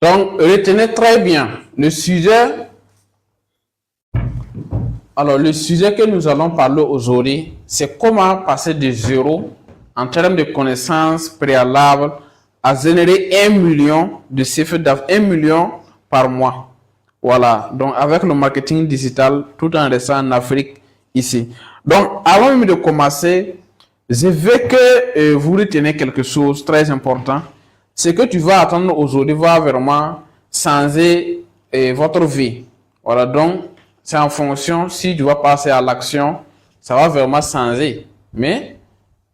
Donc, retenez très bien le sujet. Alors, le sujet que nous allons parler aujourd'hui, c'est comment passer de zéro en termes de connaissances préalables à générer 1 million de chiffre d'affaires, 1 million par mois. Voilà, donc avec le marketing digital, tout en restant en Afrique ici. Donc, avant même de commencer, je veux que vous reteniez quelque chose de très important. C'est que tu vas attendre aujourd'hui va vraiment changer votre vie. Voilà, donc c'est en fonction si tu vas passer à l'action, ça va vraiment changer. Mais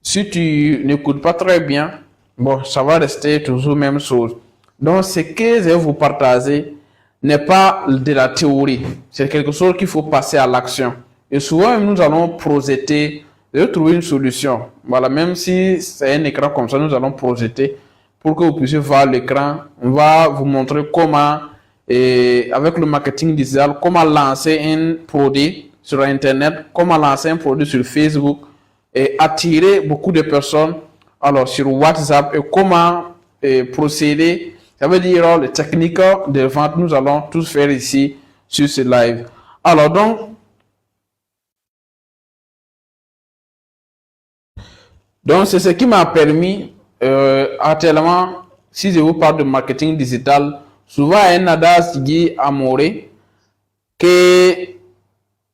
si tu n'écoutes pas très bien, bon, ça va rester toujours la même chose. Donc, ce que je vais vous partager n'est pas de la théorie. C'est quelque chose qu'il faut passer à l'action. Et souvent, nous allons projeter, de trouver une solution. Voilà, même si c'est un écran comme ça, nous allons projeter pour que vous puissiez voir l'écran. On va vous montrer comment, avec le marketing digital, comment lancer un produit sur Internet, comment lancer un produit sur Facebook et attirer beaucoup de personnes alors sur WhatsApp et comment procéder. Ça veut dire les techniques de vente, nous allons tous faire ici sur ce live. Alors donc c'est ce qui m'a permis actuellement, si je vous parle de marketing digital, souvent un adage qui est amoureux que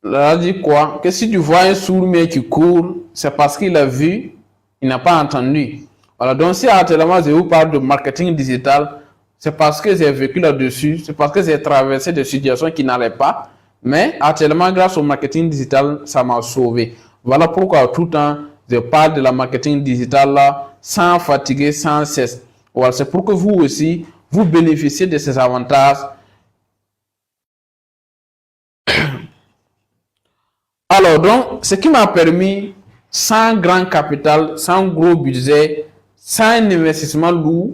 là dit quoi? Que si tu vois un sourd qui court, c'est parce qu'il a vu, il n'a pas entendu. Voilà, donc si actuellement je vous parle de marketing digital, c'est parce que j'ai vécu là-dessus, c'est parce que j'ai traversé des situations qui n'allaient pas, mais actuellement grâce au marketing digital, ça m'a sauvé. Voilà pourquoi tout le temps, je parle de la marketing digital là, sans fatiguer, sans cesse. Voilà, c'est pour que vous aussi, vous bénéficiez de ces avantages. Alors donc, ce qui m'a permis, sans grand capital, sans gros budget, sans un investissement lourd,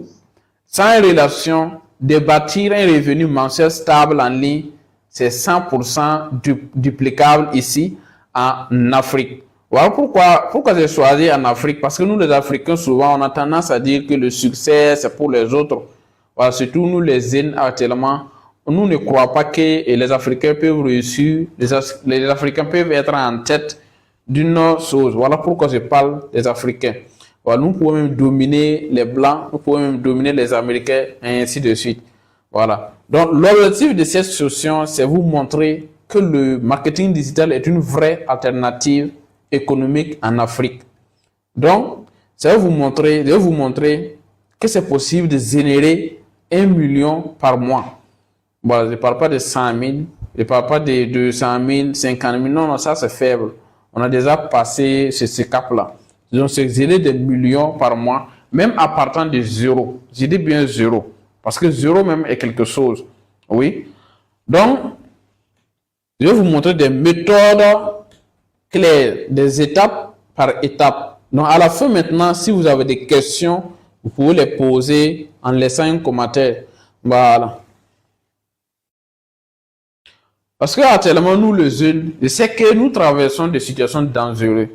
sans relation, de bâtir un revenu mensuel stable en ligne, c'est 100% duplicable ici en Afrique. Voilà pourquoi j'ai choisi en Afrique, parce que nous les Africains, souvent, on a tendance à dire que le succès, c'est pour les autres. Voilà, surtout nous les jeunes actuellement, nous ne croyons pas que les Africains peuvent réussir, les Africains peuvent être en tête d'une chose. Voilà pourquoi je parle des Africains. Voilà, nous pouvons même dominer les Blancs, nous pouvons même dominer les Américains, et ainsi de suite. Voilà. Donc, l'objectif de cette session, c'est vous montrer que le marketing digital est une vraie alternative économique en Afrique. Donc, ça va vous montrer, je vais vous montrer que c'est possible de générer 1 million par mois. Bon, je ne parle pas de 100 000, je ne parle pas de 200 000, 50 000. Non, non, ça c'est faible. On a déjà passé ce cap-là. Donc, c'est générer des millions par mois, même à partir de zéro. Je dis bien zéro. Parce que zéro même est quelque chose. Oui. Donc, je vais vous montrer des méthodes claires, des étapes par étape. Donc, à la fin maintenant, si vous avez des questions, vous pouvez les poser en laissant un commentaire. Voilà. Parce que actuellement, nous les jeunes, je sais que nous traversons des situations dangereuses.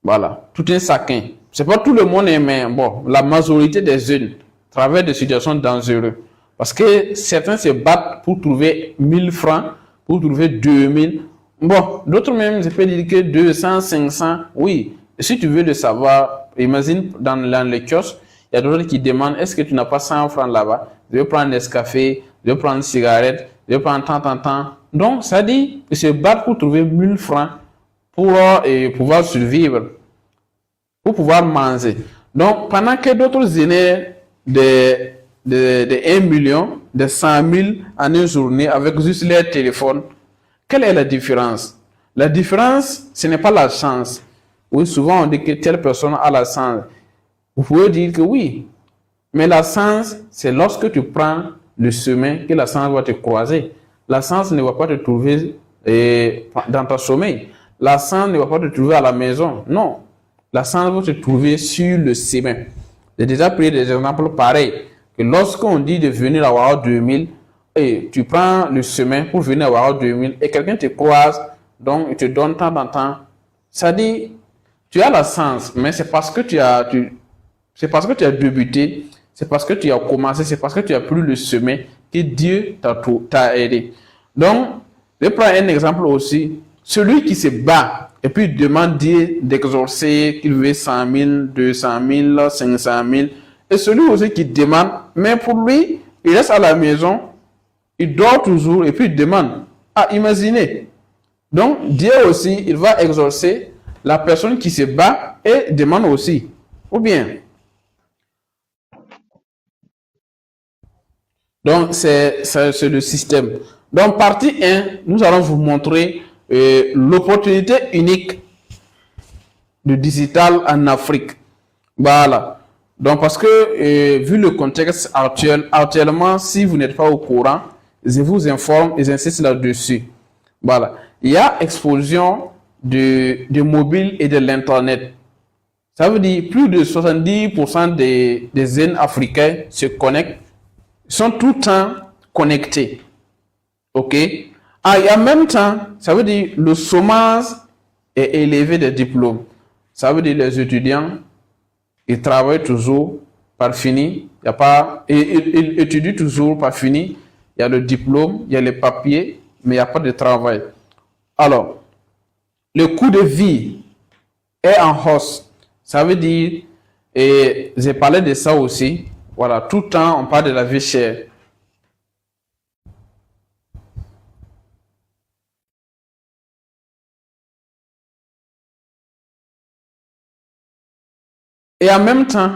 Voilà, tout un chacun. C'est pas tout le monde, mais bon, la majorité des jeunes traversent des situations dangereuses. Parce que certains se battent pour trouver 1000 francs, pour trouver 2000. Bon, d'autres même, je peux dire que 200, 500, oui. Et si tu veux le savoir, imagine dans les kiosques, il y a d'autres qui demandent, est-ce que tu n'as pas 100 francs là-bas? Je vais prendre des cafés, je vais prendre une cigarette, je vais prendre tant. Donc, ça dit, ils se battent pour trouver 1000 francs pour pouvoir survivre, pour pouvoir manger. Donc, pendant que d'autres génèrent de 1 million, de 100 000 en une journée avec juste leur téléphone, quelle est la différence? La différence, ce n'est pas la chance. Oui, souvent on dit que telle personne a la chance. Vous pouvez dire que oui, mais la chance, c'est lorsque tu prends le chemin que la chance va te croiser. La chance ne va pas te trouver dans ton sommeil. La chance ne va pas te trouver à la maison. Non. La chance va te trouver sur le chemin. J'ai déjà pris des exemples pareils. Que lorsqu'on dit de venir avoir 2000, et tu prends le chemin pour venir avoir 2000 et quelqu'un te croise, donc il te donne tant en temps. Ça dit, tu as la chance, mais c'est parce que tu as débuté, c'est parce que tu as commencé, c'est parce que tu as pris le semer que Dieu t'a aidé. Donc, je prends un exemple aussi. Celui qui se bat et puis demande Dieu d'exaucer, qu'il veut 100 000, 200 000, 500 000. Et celui aussi qui demande, mais pour lui, il reste à la maison, il dort toujours et puis il demande. Ah, imaginez. Donc, Dieu aussi, il va exaucer la personne qui se bat et demande aussi. Ou bien. Donc, c'est le système. Donc, partie 1, nous allons vous montrer l'opportunité unique du digital en Afrique. Voilà. Donc, parce que, vu le contexte actuellement, si vous n'êtes pas au courant, je vous informe et j'insiste là-dessus. Voilà. Il y a explosion de mobile et de l'Internet. Ça veut dire plus de 70% des jeunes africains se connectent, sont tout le temps connectés. OK? Ah, et en même temps, ça veut dire le chômage est élevé des diplômes. Ça veut dire les étudiants, ils travaillent toujours par fini. Il y a pas, ils étudient toujours par fini. Il y a le diplôme, il y a les papiers, mais il n'y a pas de travail. Alors, le coût de vie est en hausse. Ça veut dire, et j'ai parlé de ça aussi, voilà, tout le temps on parle de la vie chère. Et en même temps,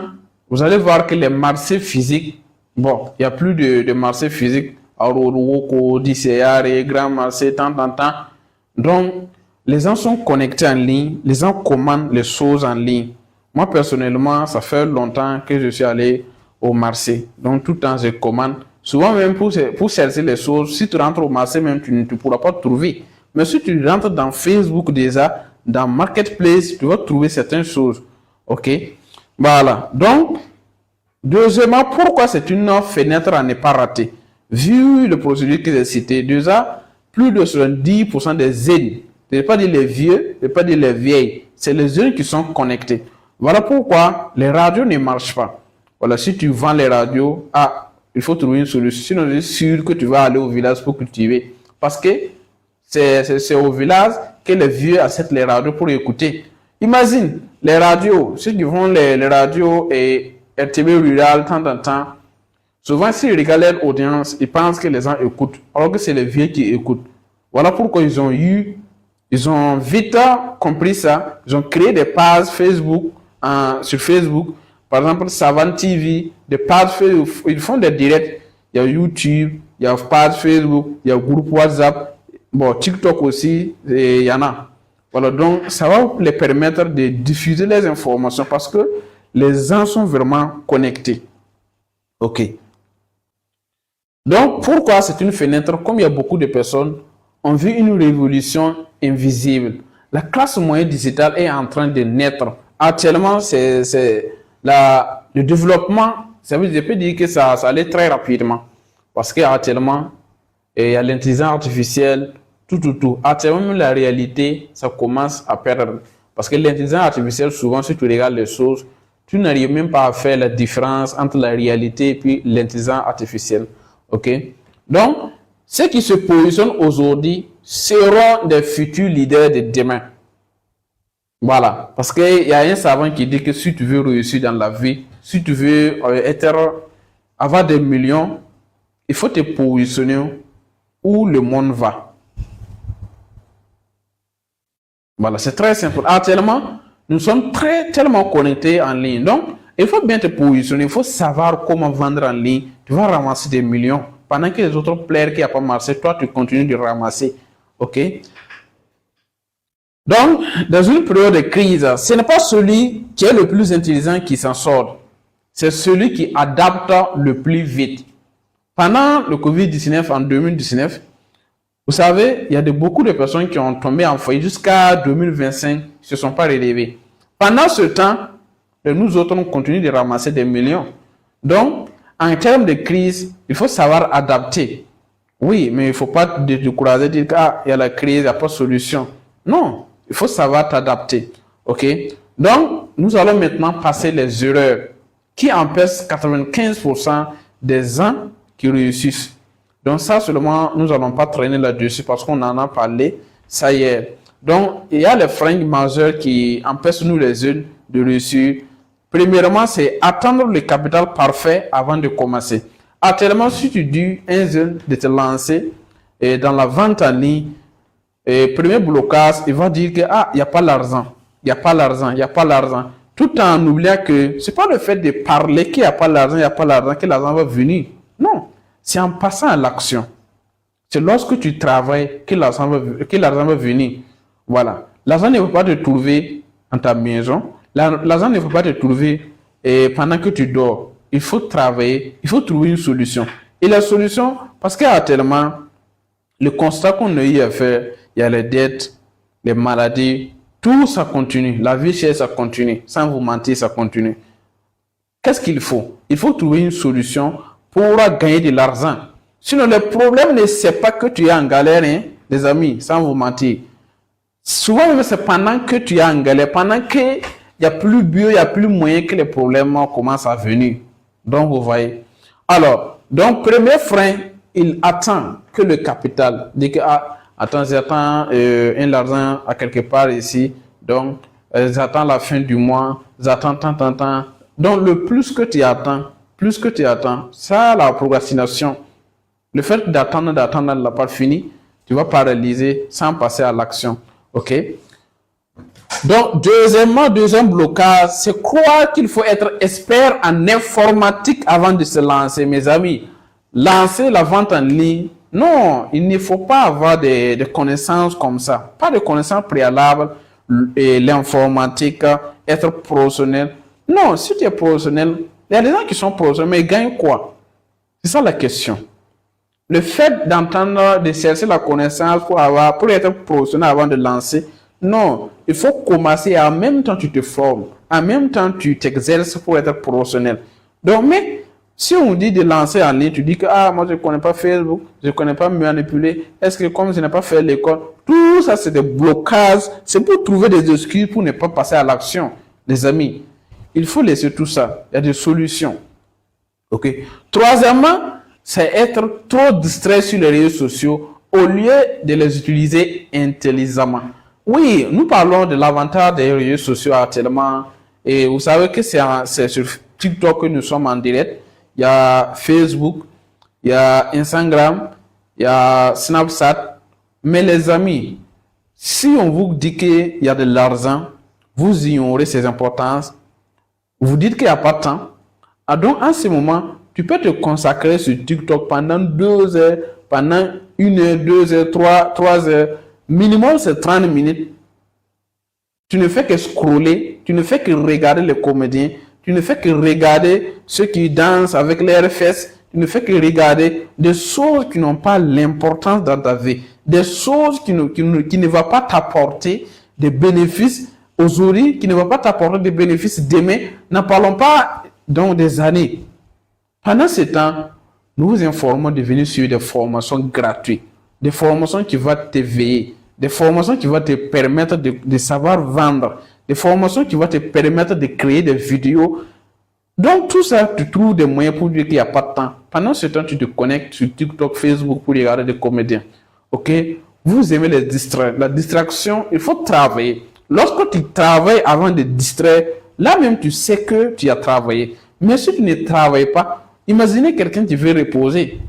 vous allez voir que les marchés physiques, bon, il n'y a plus de marchés physiques, Auroroko, Diseyare, Grand Marché, tant. Donc, les gens sont connectés en ligne, les gens commandent les choses en ligne. Moi, personnellement, ça fait longtemps que je suis allé au marché. Donc, tout le temps, je commande. Souvent, même pour chercher les choses, si tu rentres au marché, même tu ne pourras pas trouver. Mais si tu rentres dans Facebook déjà, dans Marketplace, tu vas trouver certaines choses. OK? Voilà. Donc, deuxièmement, pourquoi c'est une fenêtre à ne pas rater? Vu le procédure que j'ai cité, déjà, plus de 70% des jeunes, je ne vais pas dire les vieux, je ne vais pas dire les vieilles, c'est les jeunes qui sont connectés. Voilà pourquoi les radios ne marchent pas. Voilà, si tu vends les radios, il faut trouver une solution. Sinon, je suis sûr que tu vas aller au village pour cultiver. Parce que c'est au village que les vieux achètent les radios pour écouter. Imagine, les radios, ceux qui font les radios et RTB rural, temps, souvent, s'ils regardent leur audience, ils pensent que les gens écoutent, alors que c'est les vieux qui écoutent. Voilà pourquoi ils ont vite compris ça. Ils ont créé des pages Facebook, sur Facebook. Par exemple, Savant TV, des pages Facebook, ils font des directs. Il y a YouTube, il y a page Facebook, il y a groupe WhatsApp, bon, TikTok aussi, et il y en a. Voilà, donc ça va les permettre de diffuser les informations parce que les gens sont vraiment connectés. OK. Donc, pourquoi c'est une fenêtre? Comme il y a beaucoup de personnes, on vit une révolution invisible. La classe moyenne digitale est en train de naître. Actuellement, c'est le développement, ça veut dire, je peux dire que ça allait très rapidement. Parce qu'actuellement, il y a l'intelligence artificielle, tout. Actuellement, même la réalité, ça commence à perdre. Parce que l'intelligence artificielle, souvent, si tu regardes les choses, tu n'arrives même pas à faire la différence entre la réalité et puis l'intelligence artificielle. OK? Donc, ceux qui se positionnent aujourd'hui seront des futurs leaders de demain. Voilà. Parce qu'il y a un savant qui dit que si tu veux réussir dans la vie, si tu veux avoir des millions, il faut te positionner où le monde va. Voilà, c'est très simple. Actuellement, nous sommes tellement connectés en ligne. Donc, il faut bien te positionner, il faut savoir comment vendre en ligne. Tu vas ramasser des millions. Pendant que les autres players qui n'ont pas marché, toi, tu continues de ramasser. OK? Donc, dans une période de crise, ce n'est pas celui qui est le plus intelligent qui s'en sort. C'est celui qui adapte le plus vite. Pendant le Covid-19 en 2019, vous savez, il y a beaucoup de personnes qui ont tombé en foyer jusqu'à 2025, ne se sont pas relevées. Pendant ce temps, nous autres, on continue de ramasser des millions. Donc, en termes de crise, il faut savoir adapter. Oui, mais il ne faut pas te décourager, dire qu'il y a la crise, il n'y a pas de solution. Non, il faut savoir t'adapter. OK? Donc, nous allons maintenant passer les erreurs qui empêche 95% des gens qui réussissent. Donc ça seulement, nous n'allons pas traîner là-dessus parce qu'on en a parlé, ça y est. Donc, il y a les freins majeurs qui empêchent nous les jeunes de réussir. Premièrement, c'est attendre le capital parfait avant de commencer. Actuellement, si tu dis un jeune de te lancer dans la vente en ligne, premier blocage, il va dire que il n'y a pas l'argent, il n'y a pas l'argent, il n'y a pas l'argent. Tout en oubliant que ce n'est pas le fait de parler qu'il n'y a pas l'argent, il n'y a pas l'argent, que l'argent va venir. Non, c'est en passant à l'action. C'est lorsque tu travailles que l'argent va venir. Voilà. L'argent ne va pas te trouver dans ta maison. L'argent ne va pas te trouver pendant que tu dors. Il faut travailler, il faut trouver une solution. Et la solution, parce qu'actuellement, le constat qu'on a eu à faire, il y a les dettes, les maladies, tout ça continue. La vie chère, ça continue. Sans vous mentir, ça continue. Qu'est-ce qu'il faut? Il faut trouver une solution pour gagner de l'argent. Sinon, le problème ne c'est pas que tu es en galère, hein, les amis, sans vous mentir. Souvent, même c'est pendant que tu es en galère, pendant qu'il n'y a plus bio, il n'y a plus moyen que les problèmes commencent à venir. Donc, vous voyez. Alors, donc, premier frein, il attend que le capital dit que, attends, j'attends un argent à quelque part ici, donc, j'attends la fin du mois, j'attends tant. Donc, le plus que tu attends, ça, la procrastination, le fait d'attendre, n'a pas fini, tu vas paralyser sans passer à l'action. OK? Donc, deuxième blocage, c'est croire qu'il faut être expert en informatique avant de se lancer, mes amis. Lancer la vente en ligne, non, il ne faut pas avoir des connaissances comme ça. Pas de connaissances préalables, l'informatique, être professionnel. Non, si tu es professionnel, il y a des gens qui sont professionnels, mais ils gagnent quoi? C'est ça la question. Le fait d'entendre, de chercher la connaissance pour être professionnel avant de lancer, non, il faut commencer et en même temps tu te formes, en même temps tu t'exerces pour être professionnel. Donc, mais si on dit de lancer en ligne, tu dis que moi je ne connais pas Facebook, je ne connais pas manipuler, est-ce que comme je n'ai pas fait l'école, tout ça c'est des blocages, c'est pour trouver des excuses pour ne pas passer à l'action, les amis. Il faut laisser tout ça, il y a des solutions. Ok. Troisièmement, c'est être trop distrait sur les réseaux sociaux au lieu de les utiliser intelligemment. Oui, nous parlons de l'avantage des réseaux sociaux actuellement. Et vous savez que c'est sur TikTok que nous sommes en direct. Il y a Facebook, il y a Instagram, il y a Snapchat. Mais les amis, si on vous dit qu'il y a de l'argent, vous ignorez ses importances. Vous dites qu'il n'y a pas de temps. Donc, en ce moment, tu peux te consacrer sur TikTok pendant 2 heures, pendant 1 heure, 2 heures, 3 heures. Minimum, c'est 30 minutes. Tu ne fais que scroller, tu ne fais que regarder les comédiens, tu ne fais que regarder ceux qui dansent avec leurs fesses, tu ne fais que regarder des choses qui n'ont pas l'importance dans ta vie, des choses qui ne vont pas t'apporter des bénéfices aujourd'hui, qui ne vont pas t'apporter des bénéfices demain. N'en parlons pas dans des années. Pendant ce temps, nous vous informons de venir suivre des formations gratuites, des formations qui vont t'éveiller, des formations qui vont te permettre de savoir vendre, des formations qui vont te permettre de créer des vidéos. Donc tout ça, tu trouves des moyens pour dire qu'il n'y a pas de temps. Pendant ce temps, tu te connectes sur TikTok, Facebook pour regarder des comédiens. Ok? Vous aimez les distraire. La distraction, il faut travailler. Lorsque tu travailles avant de distraire, là même tu sais que tu as travaillé. Mais si tu ne travailles pas, imaginez quelqu'un qui veut reposer.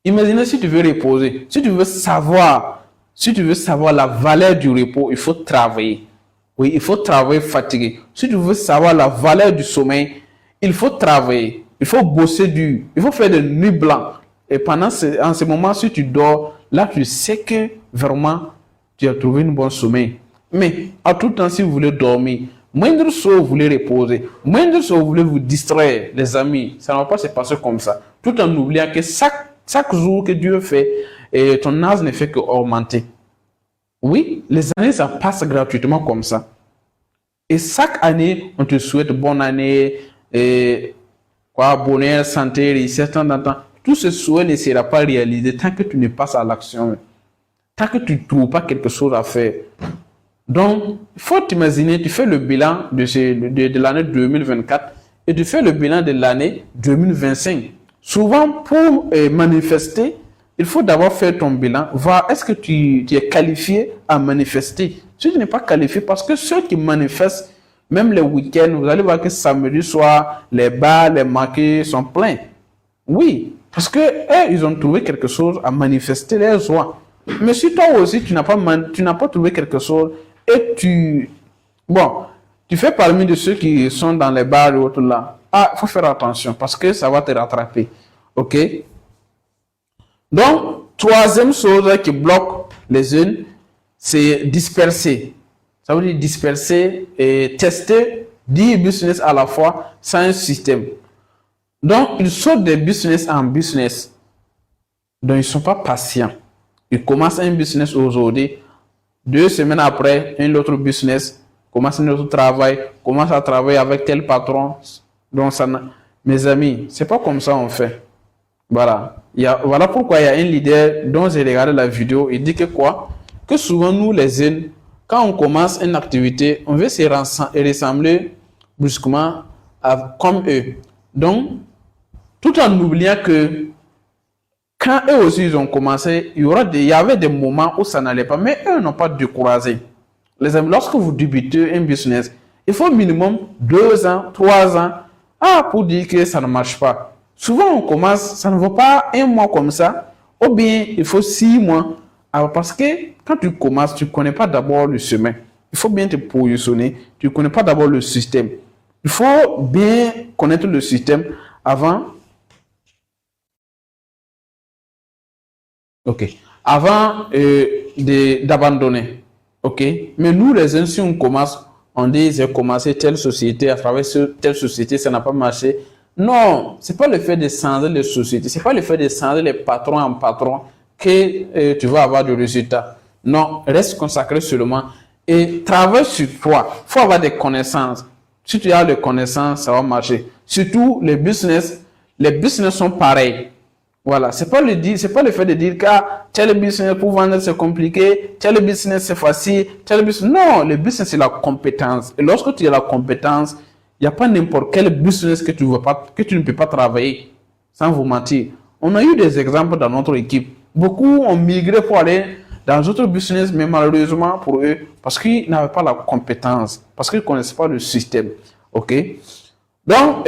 Imaginez si tu veux reposer. Si tu veux savoir la valeur du repos, il faut travailler. Oui, il faut travailler fatigué. Si tu veux savoir la valeur du sommeil, il faut travailler. Il faut bosser dur. Il faut faire des nuits blanches. Et en ce moment, si tu dors, là, tu sais que vraiment, tu as trouvé un bon sommeil. Mais à tout temps, si vous voulez dormir, moindre chose vous voulez reposer, moindre chose vous voulez vous distraire, les amis, ça ne va pas se passer comme ça. Tout en oubliant que chaque jour que Dieu fait, et ton âge ne fait qu'augmenter. Oui, les années, ça passe gratuitement comme ça. Et chaque année, on te souhaite bonne année, bonheur, santé, réussite, tant. Tout ce souhait ne sera pas réalisé tant que tu ne passes à l'action. Tant que tu ne trouves pas quelque chose à faire. Donc, il faut t'imaginer, tu fais le bilan de l'année 2024 et de faire le bilan de l'année 2025. Souvent, pour manifester, il faut d'abord faire ton bilan, voir est-ce que tu es qualifié à manifester. Si tu n'es pas qualifié, parce que ceux qui manifestent, même les week-ends, vous allez voir que samedi soir, les bars, les marchés sont pleins. Oui, parce que ils ont trouvé quelque chose à manifester les joies. Mais si toi aussi, tu n'as pas trouvé quelque chose et tu fais parmi de ceux qui sont dans les bars et autres là, il faut faire attention parce que ça va te rattraper. OK? Donc, troisième chose qui bloque les jeunes, c'est disperser. Ça veut dire disperser et tester 10 business à la fois sans un système. Donc, ils sautent de business en business. Donc, ils ne sont pas patients. Ils commencent un business aujourd'hui. 2 semaines après, un autre business, commence un autre travail, commence à travailler avec tel patron. Donc, mes amis, c'est pas comme ça on fait. Voilà. Voilà pourquoi il y a un leader dont j'ai regardé la vidéo. Il dit que quoi? Que souvent, nous, les jeunes, quand on commence une activité, on veut se ressembler brusquement comme eux. Donc, tout en oubliant que quand eux aussi ils ont commencé, il y avait des moments où ça n'allait pas, mais eux n'ont pas découragé. Les amis, lorsque vous débutez un business, il faut minimum 2 ans, 3 ans, pour dire que ça ne marche pas. Souvent, on commence, ça ne vaut pas 1 mois comme ça, ou bien il faut 6 mois. Alors, parce que quand tu commences, tu ne connais pas d'abord le chemin. Il faut bien te positionner. Tu ne connais pas d'abord le système. Il faut bien connaître le système avant. Avant d'abandonner. OK? Mais nous, les jeunes, si on commence, on dit j'ai commencé telle société, à travers telle société, ça n'a pas marché. Non, c'est pas le fait de changer les sociétés, c'est pas le fait de changer les patrons en patrons que tu vas avoir des résultats. Non, reste consacré seulement et travaille sur toi. Il faut avoir des connaissances. Si tu as des connaissances, ça va marcher. Surtout les business sont pareils. Voilà, c'est pas le fait de dire que tel business pour vendre c'est compliqué, tel business c'est facile, tel business. Non, le business c'est la compétence. Et lorsque tu as la compétence, il n'y a pas n'importe quel business que tu ne peux pas travailler, sans vous mentir. On a eu des exemples dans notre équipe. Beaucoup ont migré pour aller dans d'autres business, mais malheureusement pour eux, parce qu'ils n'avaient pas la compétence, parce qu'ils ne connaissaient pas le système. OK? Donc,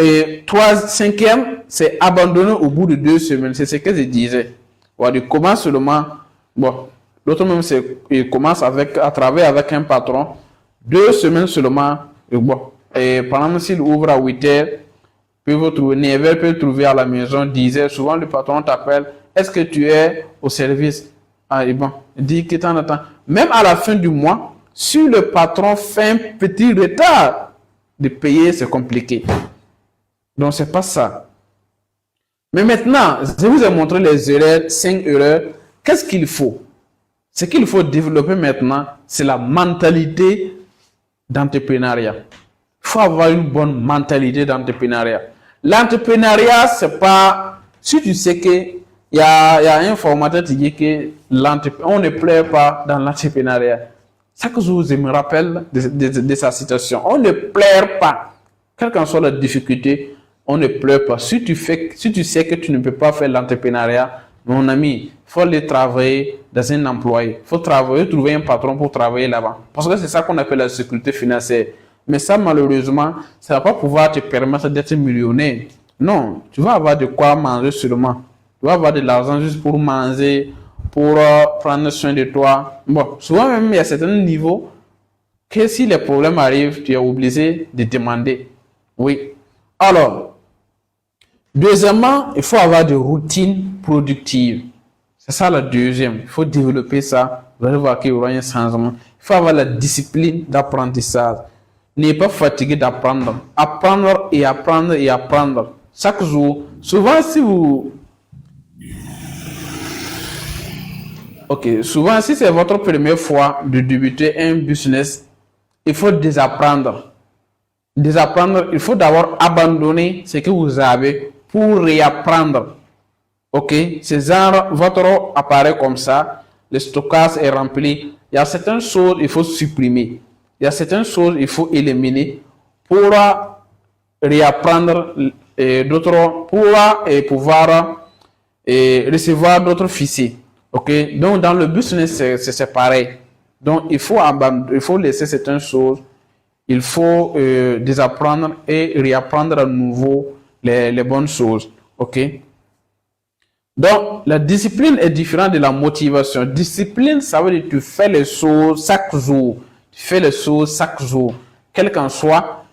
cinquième, c'est abandonner au bout de 2 semaines. C'est ce que je disais. Voilà, il commence seulement. Bon, l'autre même, il commence à travailler avec un patron. 2 semaines seulement. Et bon, et par exemple, s'il ouvre à 8 heures, peut vous trouver 9 heures, peut trouver à la maison 10 heures. Souvent, le patron t'appelle. Est-ce que tu es au service? Et bon, il dit que t'en attends. Même à la fin du mois, si le patron fait un petit retard de payer, c'est compliqué. Donc, c'est pas ça. Mais maintenant, je vous ai montré les erreurs, 5 erreurs. Qu'est-ce qu'il faut? Ce qu'il faut développer maintenant, c'est la mentalité d'entrepreneuriat. Il faut avoir une bonne mentalité d'entrepreneuriat. L'entrepreneuriat, c'est pas... Si tu sais que il y a un formateur qui dit que on ne plaît pas dans l'entrepreneuriat. Chaque jour, je me rappelle de sa citation. On ne plaire pas. Quelle qu'en soit la difficulté, on ne pleure pas. Si tu sais que tu ne peux pas faire l'entrepreneuriat, mon ami, il faut aller travailler dans un employé. Il faut trouver un patron pour travailler là-bas. Parce que c'est ça qu'on appelle la sécurité financière. Mais ça, malheureusement, ça ne va pas pouvoir te permettre d'être millionnaire. Non, tu vas avoir de quoi manger seulement. Tu vas avoir de l'argent juste pour manger, pour prendre soin de toi. Bon, souvent même, il y a certains niveaux que si les problèmes arrivent, tu es obligé de demander. Oui. Alors, deuxièmement, il faut avoir des routines productives. C'est ça la deuxième. Il faut développer ça. Vous allez voir qu'il y aura un changement. Il faut avoir la discipline d'apprentissage. N'ayez pas fatigué d'apprendre. Apprendre et apprendre et apprendre. Chaque jour. Souvent, souvent, si c'est votre première fois de débuter un business, il faut désapprendre. Il faut d'abord abandonner ce que vous avez pour réapprendre. OK? C'est genre, votre appareil comme ça, le stockage est rempli. Il y a certaines choses qu'il faut supprimer. Il y a certaines choses qu'il faut éliminer pour réapprendre d'autres, pouvoir recevoir d'autres fichiers. Ok, donc dans le business, c'est pareil. Donc il faut laisser certaines choses, il faut désapprendre et réapprendre à nouveau les bonnes choses. Ok. Donc, la discipline est différente de la motivation. Discipline, ça veut dire que tu fais les choses chaque jour. Tu fais les choses chaque jour. Quelles qu'en soient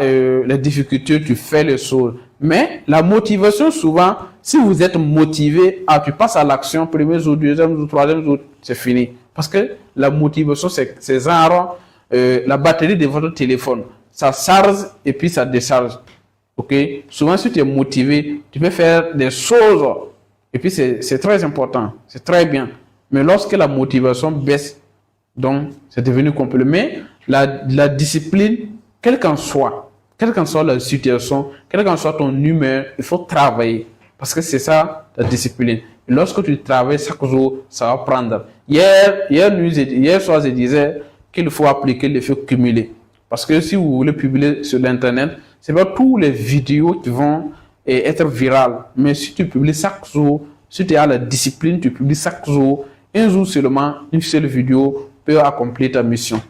les difficultés, tu fais les choses. Mais la motivation, souvent, si vous êtes motivé, tu passes à l'action, premier jour, deuxième jour, troisième jour, c'est fini. Parce que la motivation, c'est genre la batterie de votre téléphone. Ça charge et puis ça décharge. Ok, souvent si tu es motivé, tu peux faire des choses et puis c'est très important, c'est très bien. Mais lorsque la motivation baisse, donc c'est devenu compliqué. Mais la discipline, quelle qu'en soit la situation, quelle qu'en soit ton humeur, il faut travailler parce que c'est ça la discipline. Et lorsque tu travailles chaque jour, ça va prendre. Hier soir, je disais qu'il faut appliquer l'effet cumulé. Parce que si vous voulez publier sur l'internet, c'est pas tous les vidéos qui vont être virales. Mais si tu publies chaque jour, si tu as la discipline, tu publies chaque jour, un jour seulement, une seule vidéo peut accomplir ta mission.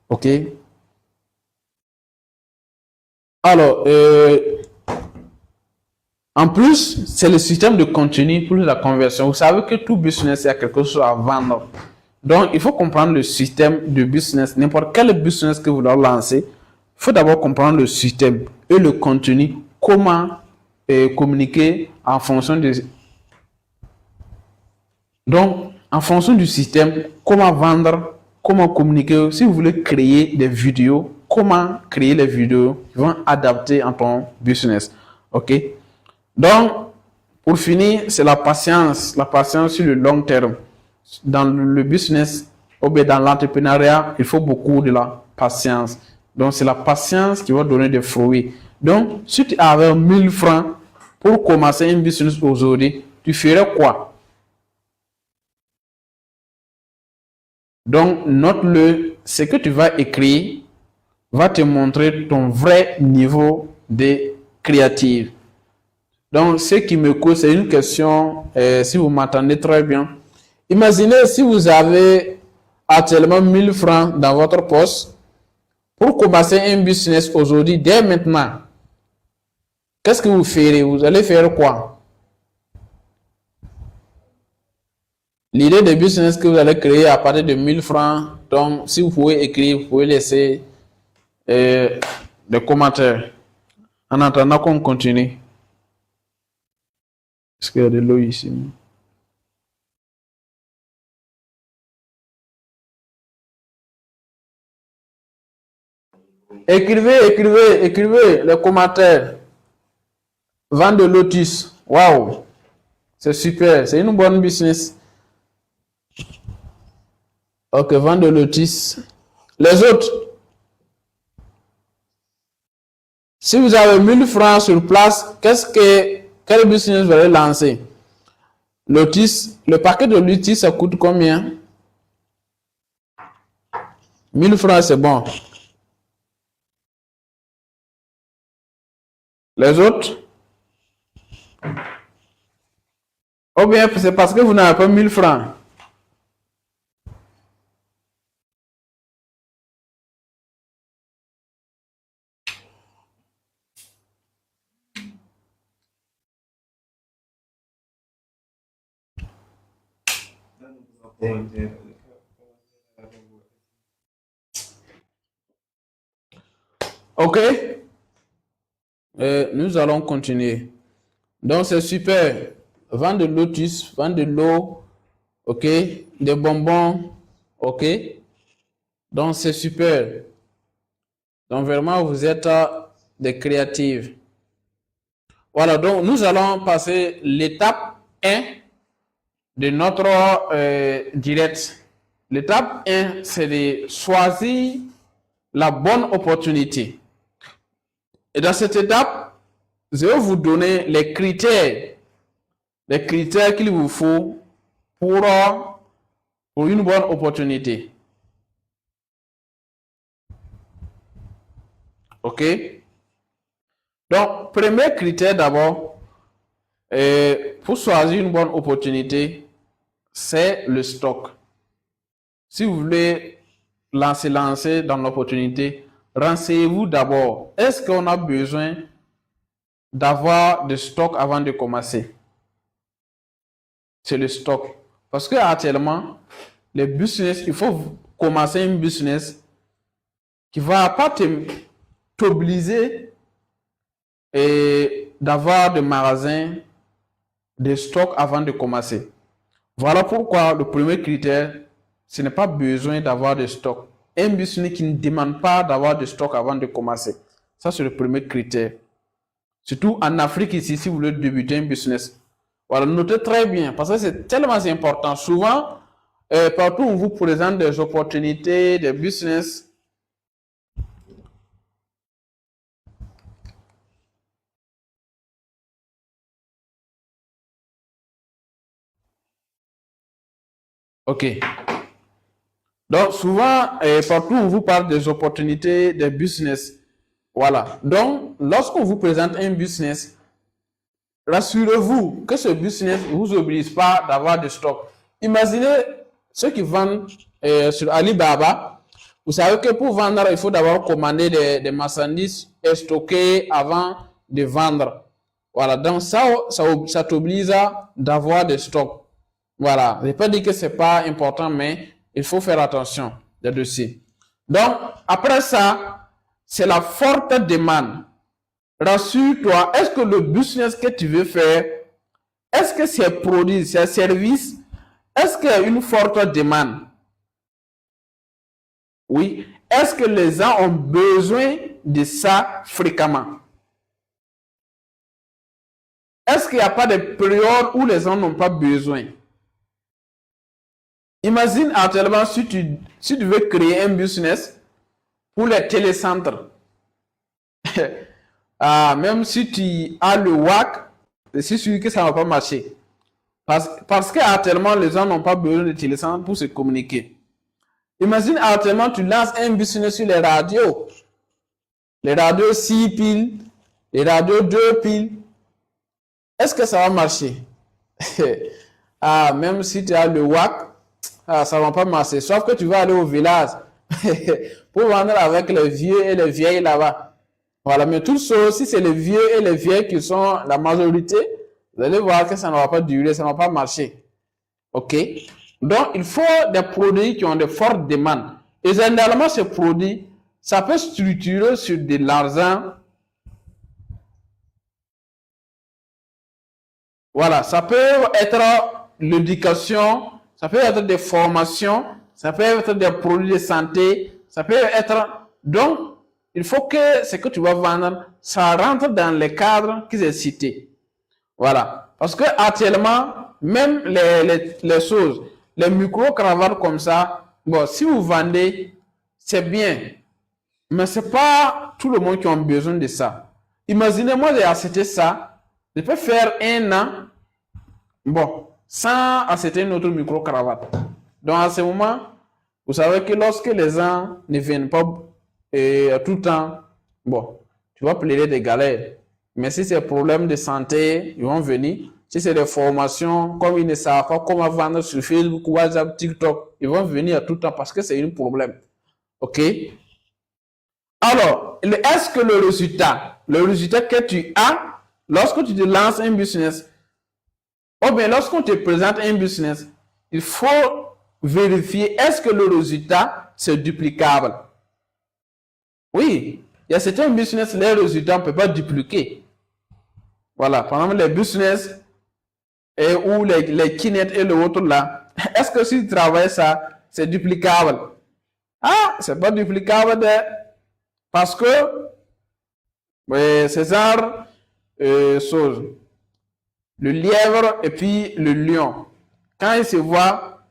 Ok? Alors, en plus, c'est le système de contenu pour la conversion. Vous savez que tout business, il y a quelque chose à vendre. Donc, il faut comprendre le système de business. N'importe quel business que vous voulez lancer, il faut d'abord comprendre le système et le contenu. Comment communiquer en fonction de... Donc, en fonction du système, comment vendre, comment communiquer. Si vous voulez créer des vidéos, comment créer les vidéos qui vont adapter à ton business. OK? Donc, pour finir, c'est la patience sur le long terme. Dans le business ou bien dans l'entrepreneuriat, il faut beaucoup de la patience. Donc, c'est la patience qui va donner des fruits. Donc, si tu avais 1000 francs pour commencer un business aujourd'hui, tu ferais quoi? Donc, note-le, ce que tu vas écrire va te montrer ton vrai niveau de créative. Donc, ce qui me cause, c'est une question, si vous m'entendez très bien. Imaginez si vous avez actuellement 1000 francs dans votre poste pour commencer un business aujourd'hui, dès maintenant. Qu'est-ce que vous ferez? Vous allez faire quoi? L'idée de business que vous allez créer à partir de 1000 francs, donc si vous pouvez écrire, vous pouvez laisser des commentaires. En attendant qu'on continue. Est-ce qu'il y a de l'eau ici? Écrivez les commentaires. Vente de lotus. Waouh! C'est super. C'est une bonne business. Ok, vente de lotus. Les autres, si vous avez 1000 francs sur place, quel business vous allez lancer? Lotus, le paquet de lotus, ça coûte combien? 1000 francs, c'est bon. Les autres? Ou bien c'est parce que vous n'avez pas 1000 francs. Ok? Nous allons continuer. Donc, c'est super. Vendre de lotus, vendre de l'eau, ok? Des bonbons, ok? Donc, c'est super. Donc, vraiment, vous êtes des créatives. Voilà, donc nous allons passer l'étape 1 de notre direct. L'étape 1, c'est de choisir la bonne opportunité. Et dans cette étape, je vais vous donner les critères qu'il vous faut pour une bonne opportunité. OK? Donc, premier critère d'abord, pour choisir une bonne opportunité, c'est le stock. Si vous voulez lancer dans l'opportunité, renseignez-vous d'abord. Est-ce qu'on a besoin d'avoir de stock avant de commencer? C'est le stock. Parce que actuellement, les business, il faut commencer un business qui ne va pas t'obliger d'avoir des magasins, de stock avant de commencer. Voilà pourquoi le premier critère, ce n'est pas besoin d'avoir de stock. Un business qui ne demande pas d'avoir de stock avant de commencer. Ça, c'est le premier critère. Surtout en Afrique ici, si vous voulez débuter un business. Voilà, notez très bien, parce que c'est tellement important. Souvent, partout où on vous présente des opportunités, des business, ok. Donc, souvent, partout où on vous parle des opportunités, des business, voilà. Donc, lorsqu'on vous présente un business, rassurez-vous que ce business ne vous oblige pas d'avoir de stock. Imaginez ceux qui vendent sur Alibaba. Vous savez que pour vendre, il faut d'abord commander des marchandises et stocker avant de vendre. Voilà, donc ça t'oblige d'avoir des stocks. Voilà, je ne vais pas dire que ce n'est pas important, mais il faut faire attention là-dessus. Donc, après ça, c'est la forte demande. Rassure-toi, est-ce que le business que tu veux faire, est-ce que ces produits, ces services, est-ce qu'il y a une forte demande? Oui. Est-ce que les gens ont besoin de ça fréquemment? Est-ce qu'il n'y a pas de périodes où les gens n'ont pas besoin? Imagine actuellement si tu veux créer un business pour les télécentres. Même si tu as le WAC, c'est sûr que ça ne va pas marcher. Parce qu'actuellement, les gens n'ont pas besoin de télécentres pour se communiquer. Imagine actuellement, tu lances un business sur les radios. Les radios 6 piles, les radios 2 piles. Est-ce que ça va marcher? Même si tu as le WAC, ça ne va pas marcher. Sauf que tu vas aller au village pour vendre avec les vieux et les vieilles là-bas. Voilà, mais tout ça, si c'est les vieux et les vieilles qui sont la majorité, vous allez voir que ça ne va pas durer, ça ne va pas marcher. OK? Donc, il faut des produits qui ont de fortes demandes. Et généralement, ces produits, ça peut structurer sur de l'argent. Voilà, ça peut être l'éducation, ça peut être des formations, ça peut être des produits de santé, ça peut être... Donc, il faut que ce que tu vas vendre, ça rentre dans les cadres qui sont cités. Voilà. Parce que actuellement, même les choses, les micro-cravates comme ça, bon, si vous vendez, c'est bien. Mais ce n'est pas tout le monde qui a besoin de ça. Imaginez-moi, j'ai acheté ça. Je peux faire un an, bon, sans acheter une autre micro-cravate. Donc, à ce moment, vous savez que lorsque les gens ne viennent pas tout le temps, bon, tu vas plaider des galères. Mais si c'est problème de santé, ils vont venir. Si c'est des formations, comme ils ne savent pas comment vendre sur Facebook, WhatsApp, TikTok, ils vont venir tout le temps parce que c'est un problème. OK? Alors, est-ce que le résultat que tu as lorsque tu te lances un business, ou bien lorsqu'on te présente un business, il faut vérifier est-ce que le résultat c'est duplicable. Oui, il y a certains business, les résultats on ne peut pas dupliquer. Voilà, par exemple les business ou les Kinet et l'autre là, est-ce que si tu travailles ça, c'est duplicable? C'est pas duplicable parce que c'est genre chose. Le lièvre et puis le lion. Quand ils se voient,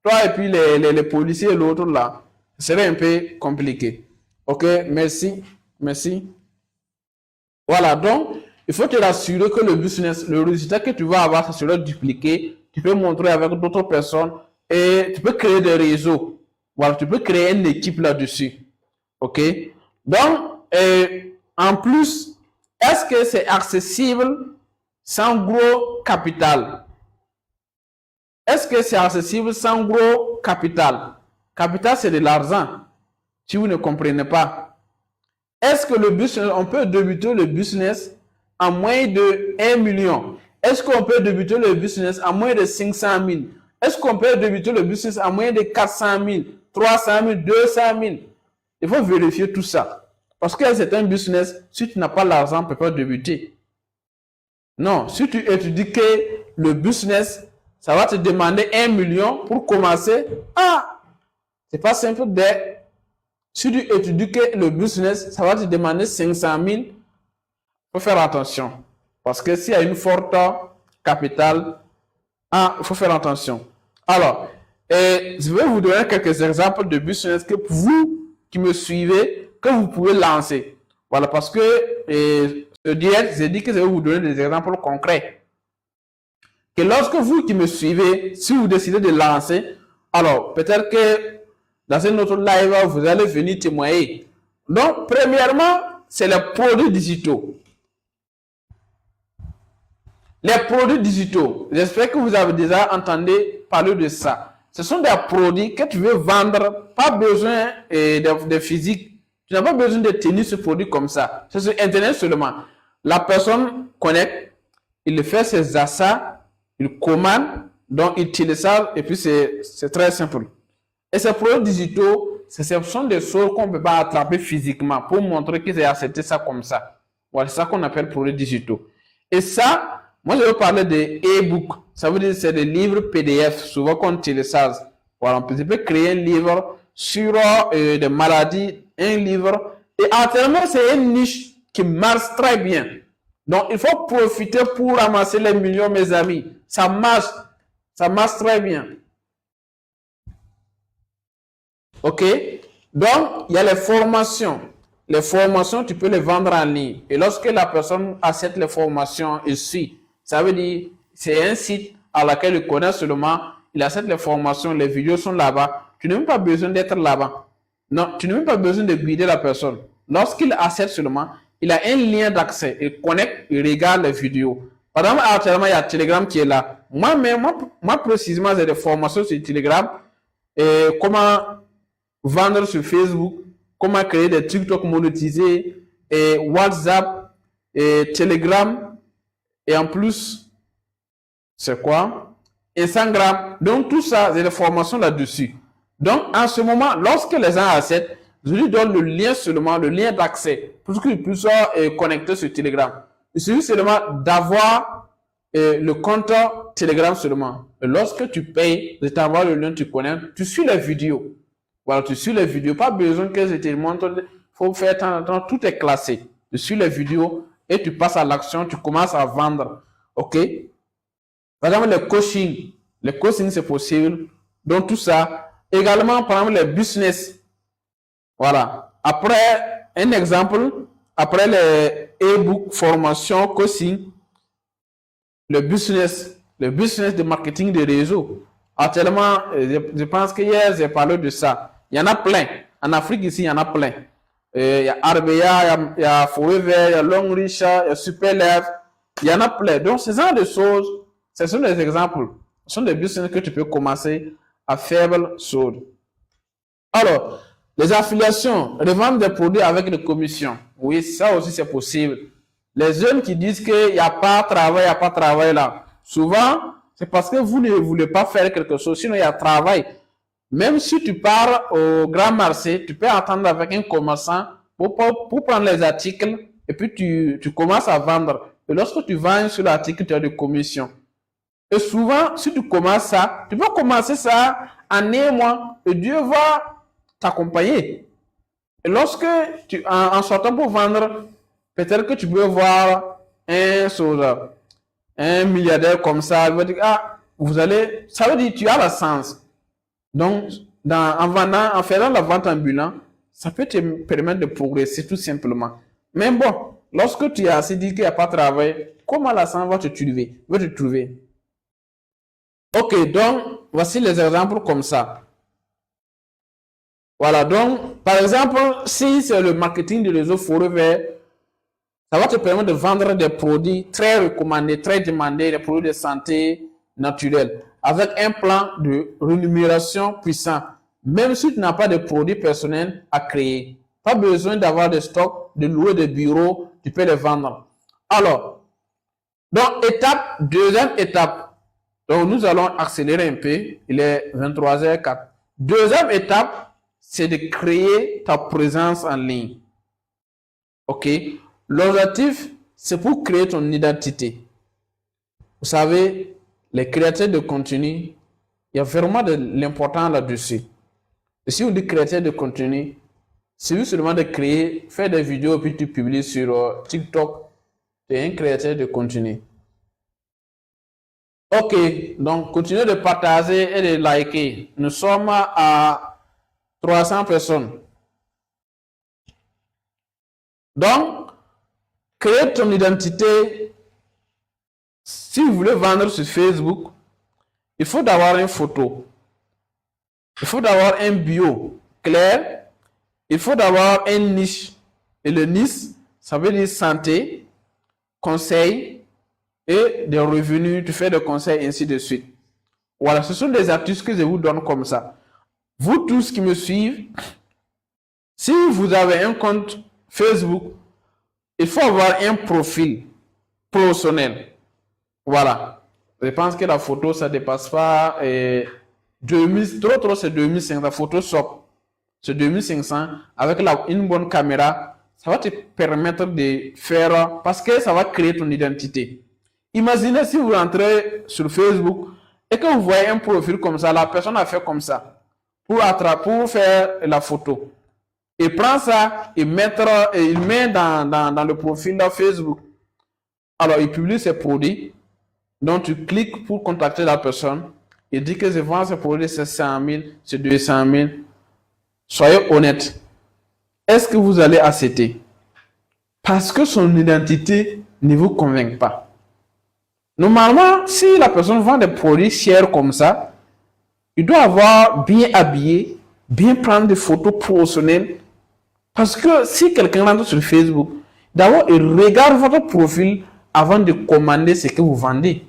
toi et puis les policiers et l'autre là, ce serait un peu compliqué. Ok, merci. Merci. Voilà, donc, il faut te rassurer que le business, le résultat que tu vas avoir, ça sera dupliqué. Tu peux montrer avec d'autres personnes et tu peux créer des réseaux. Voilà, tu peux créer une équipe là-dessus. Ok? Donc, en plus, Est-ce que c'est accessible sans gros capital? Est-ce que c'est accessible sans gros capital? Capital, c'est de l'argent. Si vous ne comprenez pas. Est-ce que le business, on peut débuter le business à moins de 1 million? Est-ce qu'on peut débuter le business à moins de 500 000? Est-ce qu'on peut débuter le business à moins de 400 000, 300 000, 200 000? Il faut vérifier tout ça. Parce que c'est un business, si tu n'as pas l'argent, tu ne peux pas débuter. Non, si tu étudies que le business, ça va te demander 1 million pour commencer, c'est pas simple d'être. Si tu étudies que le business, ça va te demander 500 000, il faut faire attention. Parce que s'il y a une forte capitale, il faut faire attention. Alors, je vais vous donner quelques exemples de business que vous qui me suivez, que vous pouvez lancer. Voilà, parce que j'ai dit que je vais vous donner des exemples concrets. Et lorsque vous qui me suivez, si vous décidez de lancer, alors peut-être que dans un autre live, vous allez venir témoigner. Donc, premièrement, c'est les produits digitaux. Les produits digitaux, j'espère que vous avez déjà entendu parler de ça. Ce sont des produits que tu veux vendre, pas besoin de physique. Tu n'as pas besoin de tenir ce produit comme ça. C'est sur Internet seulement. La personne connecte, il fait ses achats, il commande, donc il télécharge et puis c'est très simple. Et ces produits digitaux, ce sont des choses qu'on ne peut pas attraper physiquement pour montrer qu'ils aient accepté ça comme ça. Voilà, c'est ça qu'on appelle produits digitaux. Et ça, moi je vais parler des e-books. Ça veut dire que c'est des livres PDF, souvent qu'on télécharge. Voilà, on peut créer un livre sur des maladies, un livre. Et actuellement, c'est une niche qui marche très bien. Donc, il faut profiter pour ramasser les millions, mes amis. Ça marche très bien. Ok? Donc, il y a les formations. Les formations, tu peux les vendre en ligne. Et lorsque la personne achète les formations et suit, ça veut dire c'est un site à laquelle il connaît seulement, il achète les formations, les vidéos sont là-bas. Tu n'as même pas besoin d'être là-bas. Non, tu n'as même pas besoin de guider la personne. Lorsqu'il achète seulement, il a un lien d'accès. Il connecte, il regarde les vidéos. Par exemple, actuellement, il y a Telegram qui est là. Moi précisément, j'ai des formations sur Telegram. Et comment vendre sur Facebook, comment créer des TikTok monétisés, et WhatsApp, et Telegram, et en plus, c'est quoi? Instagram. Donc, tout ça, j'ai des formations là-dessus. Donc, en ce moment, lorsque les gens achètent, je lui donne le lien seulement, le lien d'accès, pour qu'ils puissent connecter sur Telegram. Il suffit seulement d'avoir le compte Telegram seulement. Et lorsque tu payes, je t'envoie le lien, tu connais, tu suis les vidéos. Voilà, tu suis les vidéos. Pas besoin que je te montre. Il faut faire temps, tout est classé. Tu suis les vidéos et tu passes à l'action, tu commences à vendre. OK? Par exemple, les coachings. Les coachings, c'est possible. Donc, tout ça. Également, par exemple, les business. Voilà. Après, un exemple, après les e-book, formation, coaching, le business de marketing de réseau. Actuellement, je pense que hier, j'ai parlé de ça. Il y en a plein. En Afrique, ici, il y en a plein. Il y a RBA, il y a Forever, il y a Long Richard, il y a Superlev. Il y en a plein. Donc, ce genre de choses, ce sont des exemples. Ce sont des business que tu peux commencer à faible solde. Alors, les affiliations, revendre des produits avec des commissions. Oui, ça aussi, c'est possible. Les jeunes qui disent qu'il n'y a pas de travail, il n'y a pas de travail là. Souvent, c'est parce que vous ne voulez pas faire quelque chose, sinon il y a travail. Même si tu pars au grand marché, tu peux attendre avec un commerçant pour prendre les articles et puis tu commences à vendre. Et lorsque tu vends sur l'article, tu as des commissions. Et souvent, si tu commences ça, tu peux commencer ça en un mois et Dieu va t'accompagner. Et lorsque en sortant pour vendre, peut-être que tu peux voir un milliardaire comme ça, il va dire, ça veut dire tu as la chance. Donc, en faisant la vente ambulante, ça peut te permettre de progresser tout simplement. Mais bon, lorsque tu as assez dit qu'il n'y a pas de travail, comment la chance va te trouver? Ok, donc, voici les exemples comme ça. Voilà, donc, par exemple, si c'est le marketing de réseau Forever, Ça va te permettre de vendre des produits très recommandés, très demandés, des produits de santé naturelle, avec un plan de rémunération puissant. Même si tu n'as pas de produits personnels à créer, pas besoin d'avoir de stock, de louer des bureaux, tu peux les vendre. Alors, donc, deuxième étape. Donc, nous allons accélérer un peu. Il est 23h04. Deuxième étape, c'est de créer ta présence en ligne. OK? L'objectif, c'est pour créer ton identité. Vous savez, les créateurs de contenu, il y a vraiment de l'important là-dessus. Et si on dit créateur de contenu, c'est juste seulement de créer, faire des vidéos puis tu publies sur TikTok. Tu es un créateur de contenu. OK, donc continuez de partager et de liker. Nous sommes à 300 personnes. Donc, créer ton identité. Si vous voulez vendre sur Facebook, il faut d'avoir une photo. Il faut d'avoir un bio clair. Il faut d'avoir un niche. Et le niche, ça veut dire santé, conseil et des revenus. Tu fais des conseils, ainsi de suite. Voilà, ce sont des astuces que je vous donne comme ça. Vous tous qui me suivez, si vous avez un compte Facebook, il faut avoir un profil professionnel. Voilà. Je pense que la photo, ça ne dépasse pas 2000, trop, c'est 2500. La Photoshop, c'est 2500. Avec une bonne caméra, ça va te permettre de faire, parce que ça va créer ton identité. Imaginez si vous entrez sur Facebook et que vous voyez un profil comme ça, la personne a fait comme ça pour faire la photo. Il prend ça et il met dans le profil de Facebook. Alors, il publie ses produits. Donc, tu cliques pour contacter la personne. Il dit que je vends ce produit, c'est 100 000, c'est 200 000. Soyez honnête. Est-ce que vous allez accepter? Parce que son identité ne vous convainc pas. Normalement, si la personne vend des produits chers comme ça, il doit avoir bien habillé, bien prendre des photos professionnelles. Parce que si quelqu'un rentre sur Facebook, d'abord, il regarde votre profil avant de commander ce que vous vendez.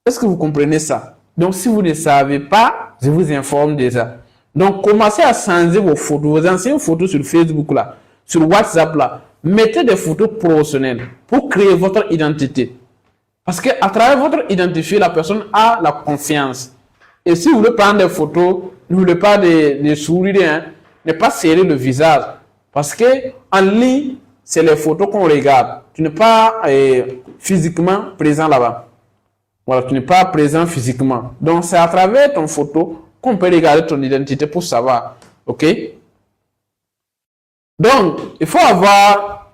Est-ce que vous comprenez ça? Donc, si vous ne savez pas, je vous informe déjà. Donc, commencez à changer vos photos, vos anciennes photos sur Facebook là, sur WhatsApp là. Mettez des photos professionnelles pour créer votre identité. Parce qu'à travers votre identité, la personne a la confiance. Et si vous voulez prendre des photos, ne voulez pas de sourire, hein, ne pas serrer le visage. Parce que en ligne, c'est les photos qu'on regarde. Tu n'es pas physiquement présent là-bas. Voilà, tu n'es pas présent physiquement. Donc, c'est à travers ton photo qu'on peut regarder ton identité pour savoir. OK? Donc, il faut avoir,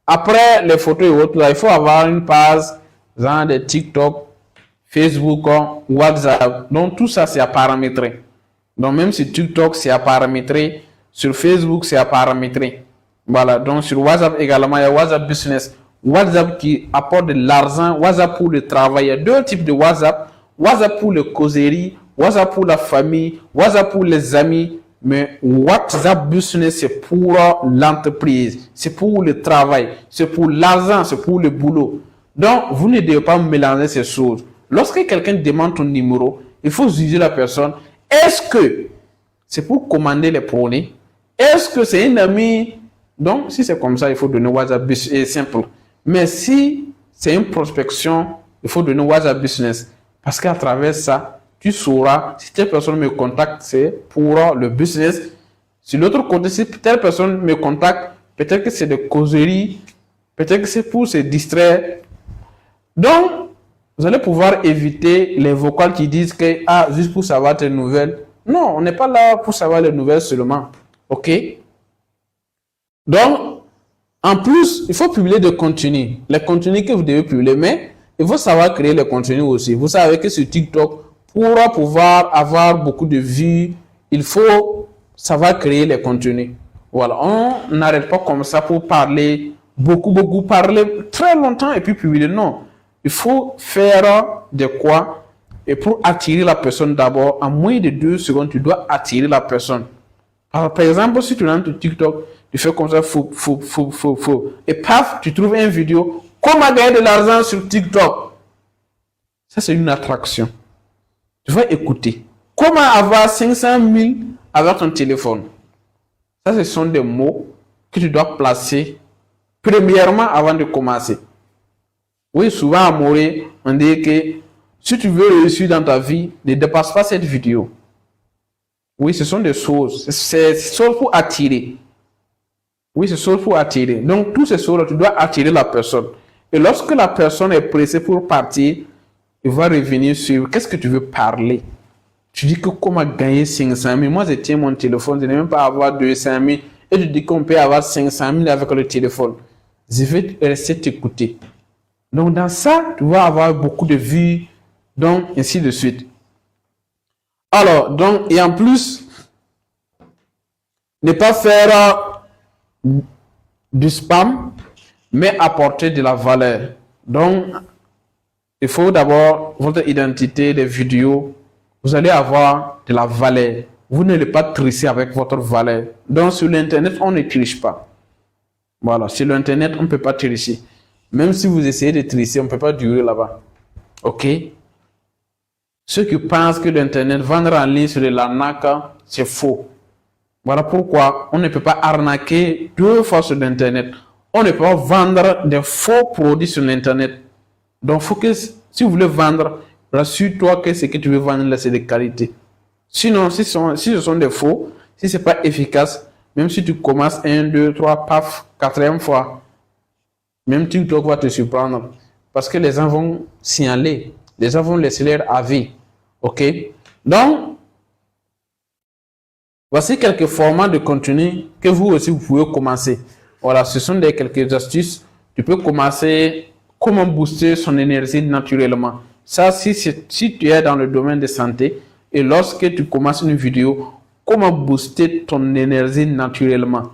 après les photos et autres, là, il faut avoir une page, genre de TikTok, Facebook, WhatsApp. Donc, tout ça, c'est à paramétrer. Donc, même sur TikTok, c'est à paramétrer. Sur Facebook, c'est à paramétrer. Voilà. Donc, sur WhatsApp également, il y a WhatsApp Business. WhatsApp qui apporte de l'argent. WhatsApp pour le travail. Il y a deux types de WhatsApp. WhatsApp pour le causerie. WhatsApp pour la famille. WhatsApp pour les amis. Mais WhatsApp Business, c'est pour l'entreprise. C'est pour le travail. C'est pour l'argent. C'est pour le boulot. Donc, vous ne devez pas mélanger ces choses. Lorsque quelqu'un demande ton numéro, il faut juger la personne. Est-ce que c'est pour commander les produits? Est-ce que c'est un ami? Donc, si c'est comme ça, il faut donner WhatsApp Business. C'est simple. Mais si c'est une prospection, il faut donner WhatsApp Business. Parce qu'à travers ça, tu sauras si telle personne me contacte, c'est pour le business. Si l'autre côté, si telle personne me contacte, peut-être que c'est de causerie, peut-être que c'est pour se distraire. Donc, vous allez pouvoir éviter les vocales qui disent que, juste pour savoir tes nouvelles. Non, on n'est pas là pour savoir les nouvelles seulement. OK? Donc, en plus, il faut publier des contenus. Les contenus que vous devez publier, mais il faut savoir créer les contenus aussi. Vous savez que sur TikTok, pour pouvoir avoir beaucoup de vues, il faut savoir créer les contenus. Voilà, on n'arrête pas comme ça pour parler, beaucoup parler très longtemps et puis publier. Non, il faut faire de quoi? Et pour attirer la personne d'abord, en moins de 2 secondes, tu dois attirer la personne. Alors, par exemple, si tu rentres sur TikTok, tu fais comme ça, fou. Et paf, tu trouves une vidéo. Comment gagner de l'argent sur TikTok? Ça, c'est une attraction. Tu vas écouter. Comment avoir 500 000 avec ton téléphone? Ça, ce sont des mots que tu dois placer premièrement avant de commencer. Oui, souvent à Morée, on dit que si tu veux réussir dans ta vie, ne dépasse pas cette vidéo. Oui, ce sont des choses. C'est choses pour attirer. Oui, c'est choses pour attirer. Donc, tous ces choses-là, tu dois attirer la personne. Et lorsque la personne est pressée pour partir, il va revenir sur qu'est-ce que tu veux parler. Tu dis que comment gagner 500 000. Moi, je tiens mon téléphone, je n'ai même pas avoir 200 000. Et tu dis qu'on peut avoir 500 000 avec le téléphone. Je vais rester t'écouter. Donc, dans ça, tu vas avoir beaucoup de vues, donc, ainsi de suite. Alors, donc, et en plus, ne pas faire du spam, mais apporter de la valeur. Donc, il faut d'abord votre identité, les vidéos. Vous allez avoir de la valeur. Vous n'allez pas tricher avec votre valeur. Donc, sur l'Internet, on ne triche pas. Voilà, sur l'Internet, on ne peut pas tricher. Même si vous essayez de tricher, on ne peut pas durer là-bas. OK? Ceux qui pensent que l'Internet, vendre en ligne sur l'arnaque, c'est faux. Voilà pourquoi on ne peut pas arnaquer deux fois sur l'Internet. On ne peut pas vendre des faux produits sur l'Internet. Donc, faut que, si vous voulez vendre, rassure-toi que ce que tu veux vendre là, c'est de qualité. Sinon, si ce sont des faux, si ce n'est pas efficace, même si tu commences 1, 2, 3, paf, 4e fois, même TikTok va te surprendre. Parce que les gens vont signaler. Les gens vont laisser leur avis. OK? Donc, voici quelques formats de contenu que vous aussi, vous pouvez commencer. Voilà, ce sont quelques astuces. Tu peux commencer comment booster son énergie naturellement. Ça, si tu es dans le domaine de santé et lorsque tu commences une vidéo, comment booster ton énergie naturellement.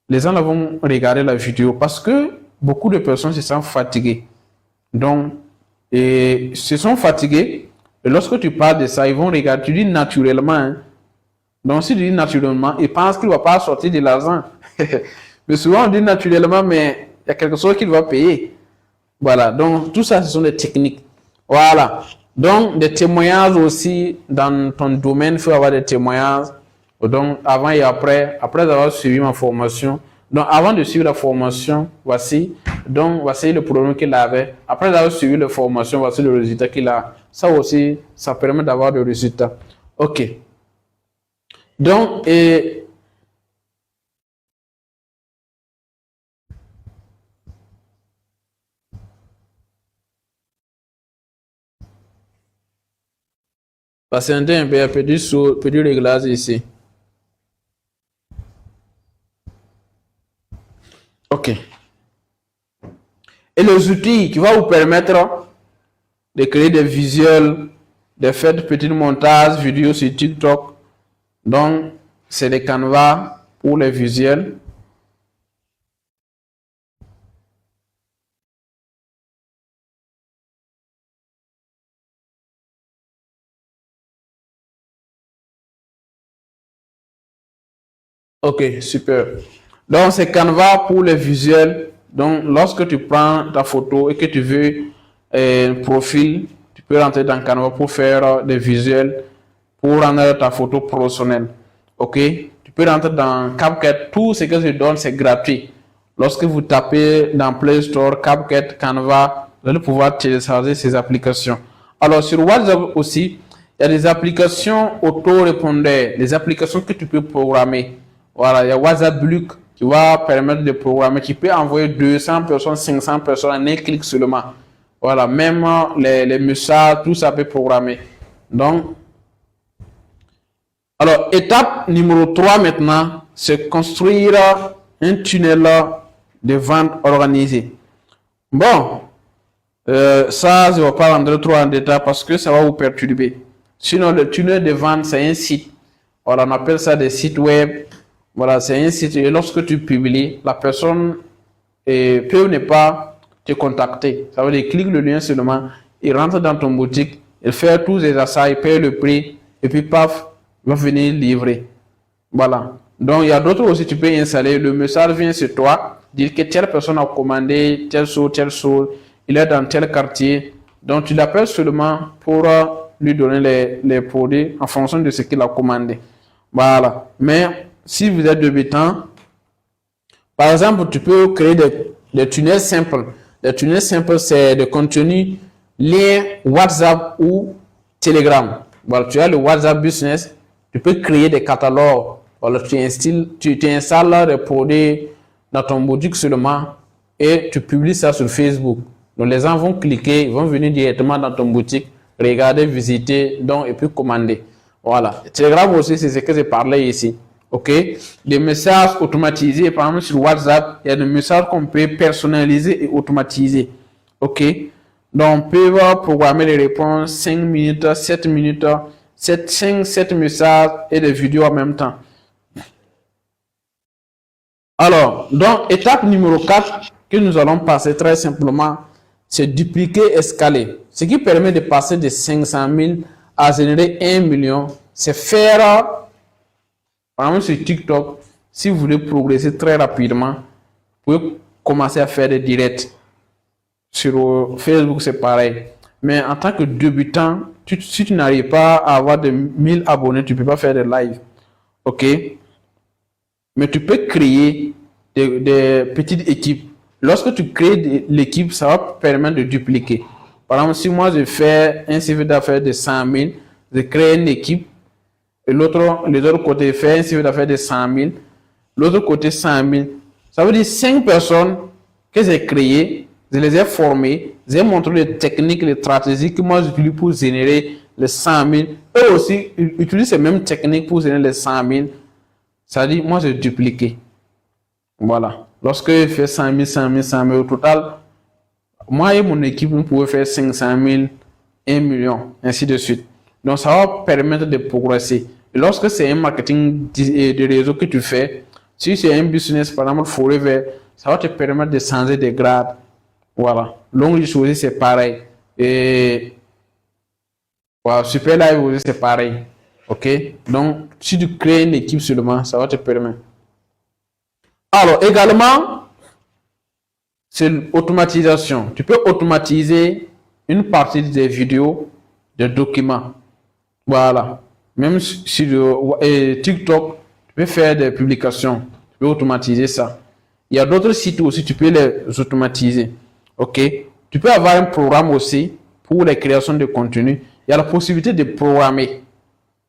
Les gens vont regarder la vidéo parce que beaucoup de personnes se sentent fatiguées. Donc, et se sont fatiguées. Et lorsque tu parles de ça, ils vont regarder. Tu dis naturellement. Hein. Donc, si tu dis naturellement, ils pensent qu'il ne va pas sortir de l'argent. Mais souvent, on dit naturellement, mais il y a quelque chose qu'il va payer. Voilà. Donc, tout ça, ce sont des techniques. Voilà. Donc, des témoignages aussi dans ton domaine, il faut avoir des témoignages. Donc, avant et après avoir suivi ma formation. Donc, avant de suivre la formation, voici le problème qu'il avait. Après avoir suivi la formation, voici le résultat qu'il a. Ça aussi, ça permet d'avoir des résultats. OK. Donc, patientez un peu, il y a petit réglage ici. OK. Et les outils qui vont vous permettre de créer des visuels, de faire de petits montages vidéo sur TikTok. Donc, c'est des canevas pour les visuels. OK, super. Donc, c'est Canva pour les visuels. Donc, lorsque tu prends ta photo et que tu veux un profil, tu peux rentrer dans Canva pour faire des visuels, pour rendre ta photo professionnelle. OK? Tu peux rentrer dans CapCut. Tout ce que je donne, c'est gratuit. Lorsque vous tapez dans Play Store, CapCut, Canva, vous allez pouvoir télécharger ces applications. Alors, sur WhatsApp aussi, il y a des applications auto-répondeurs, des applications que tu peux programmer. Voilà, il y a WhatsApp Bulk qui va permettre de programmer, qui peut envoyer 200 personnes, 500 personnes en un clic seulement. Voilà, même les messages, tout ça peut programmer. Donc, alors, étape numéro 3 maintenant, c'est construire un tunnel de vente organisé. Bon, ça, je ne vais pas rentrer trop en détail parce que ça va vous perturber. Sinon, le tunnel de vente, c'est un site. Voilà, on appelle ça des sites web. Voilà, c'est un site. Et lorsque tu publies, la personne peut ne pas te contacter. Ça veut dire, clique le lien seulement, il rentre dans ton boutique, il fait tous les achats, il paye le prix, et puis paf, il va venir livrer. Voilà. Donc, il y a d'autres aussi, tu peux installer. Le message vient sur toi, dire que telle personne a commandé telle chose, il est dans tel quartier. Donc, tu l'appelles seulement pour lui donner les produits en fonction de ce qu'il a commandé. Voilà. Mais si vous êtes débutant, par exemple, tu peux créer des tunnels simples. Les tunnels simples, c'est de contenu lien WhatsApp ou Telegram. Voilà, tu as le WhatsApp Business, tu peux créer des catalogues. Voilà, tu installes des produits dans ton boutique seulement et tu publies ça sur Facebook. Donc, les gens vont cliquer, ils vont venir directement dans ton boutique, regarder, visiter, donc, et puis commander. Voilà. Telegram aussi, c'est ce que j'ai parlé ici. OK? Des messages automatisés, par exemple sur WhatsApp, il y a des messages qu'on peut personnaliser et automatiser. OK? Donc, on peut programmer les réponses 5 minutes, 7 minutes, 7 messages et des vidéos en même temps. Alors, donc, étape numéro 4 que nous allons passer très simplement, c'est dupliquer, escaler. Ce qui permet de passer de 500 000 à générer 1 million, c'est faire, par exemple sur TikTok, si vous voulez progresser très rapidement, vous pouvez commencer à faire des directs. Sur Facebook, c'est pareil. Mais en tant que débutant, si tu n'arrives pas à avoir de 1000 abonnés, tu ne peux pas faire des lives. OK? Mais tu peux créer des petites équipes. Lorsque tu crées l'équipe, ça va permettre de dupliquer. Par exemple, si moi je fais un chiffre d'affaires de 100 000, je crée une équipe. Et l'autre côté fait un chiffre d'affaires de 100 000. L'autre côté 100 000. Ça veut dire 5 personnes que j'ai créées. Je les ai formés, j'ai montré les techniques, les stratégies que moi j'utilise pour générer les 100 000. Eux aussi utilisent ces mêmes techniques pour générer les 100 000. Ça dit, moi j'ai dupliqué. Voilà. Lorsque je fais 100 000, 100 000, 100 000 au total, moi et mon équipe, nous pouvons faire 500 000, 1 million, ainsi de suite. Donc ça va permettre de progresser. Et lorsque c'est un marketing de réseau que tu fais, si c'est un business, par exemple, Forever, ça va te permettre de changer de grade. Voilà. Longue aussi, c'est pareil. Et voilà, Super Live aussi, c'est pareil. OK? Donc, si tu crées une équipe seulement, ça va te permettre. Alors, également, c'est l'automatisation. Tu peux automatiser une partie des vidéos, des documents. Voilà. Même sur TikTok, tu peux faire des publications. Tu peux automatiser ça. Il y a d'autres sites aussi, tu peux les automatiser. OK? Tu peux avoir un programme aussi pour les créations de contenu. Il y a la possibilité de programmer.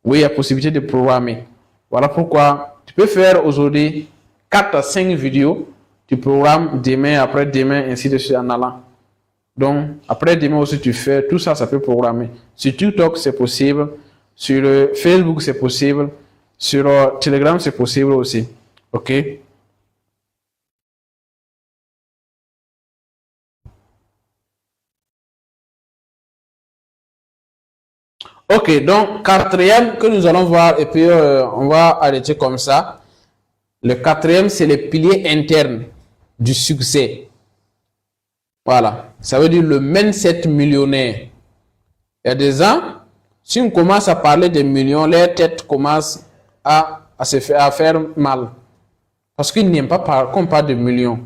Oui, il y a la possibilité de programmer. Voilà pourquoi tu peux faire aujourd'hui 4 à 5 vidéos. Tu programmes demain, après-demain, ainsi de suite en allant. Donc, après-demain aussi, tu fais tout ça, ça peut programmer. Sur TikTok, c'est possible. Sur Facebook, c'est possible. Sur Telegram, c'est possible aussi. OK? Ok, donc quatrième que nous allons voir et puis on va arrêter comme ça. Le quatrième, c'est les piliers internes du succès. Voilà, ça veut dire le mindset millionnaire. Il y a des gens, si on commence à parler de millions, leur tête commence à faire mal. Parce qu'ils n'aiment pas qu'on parle de millions.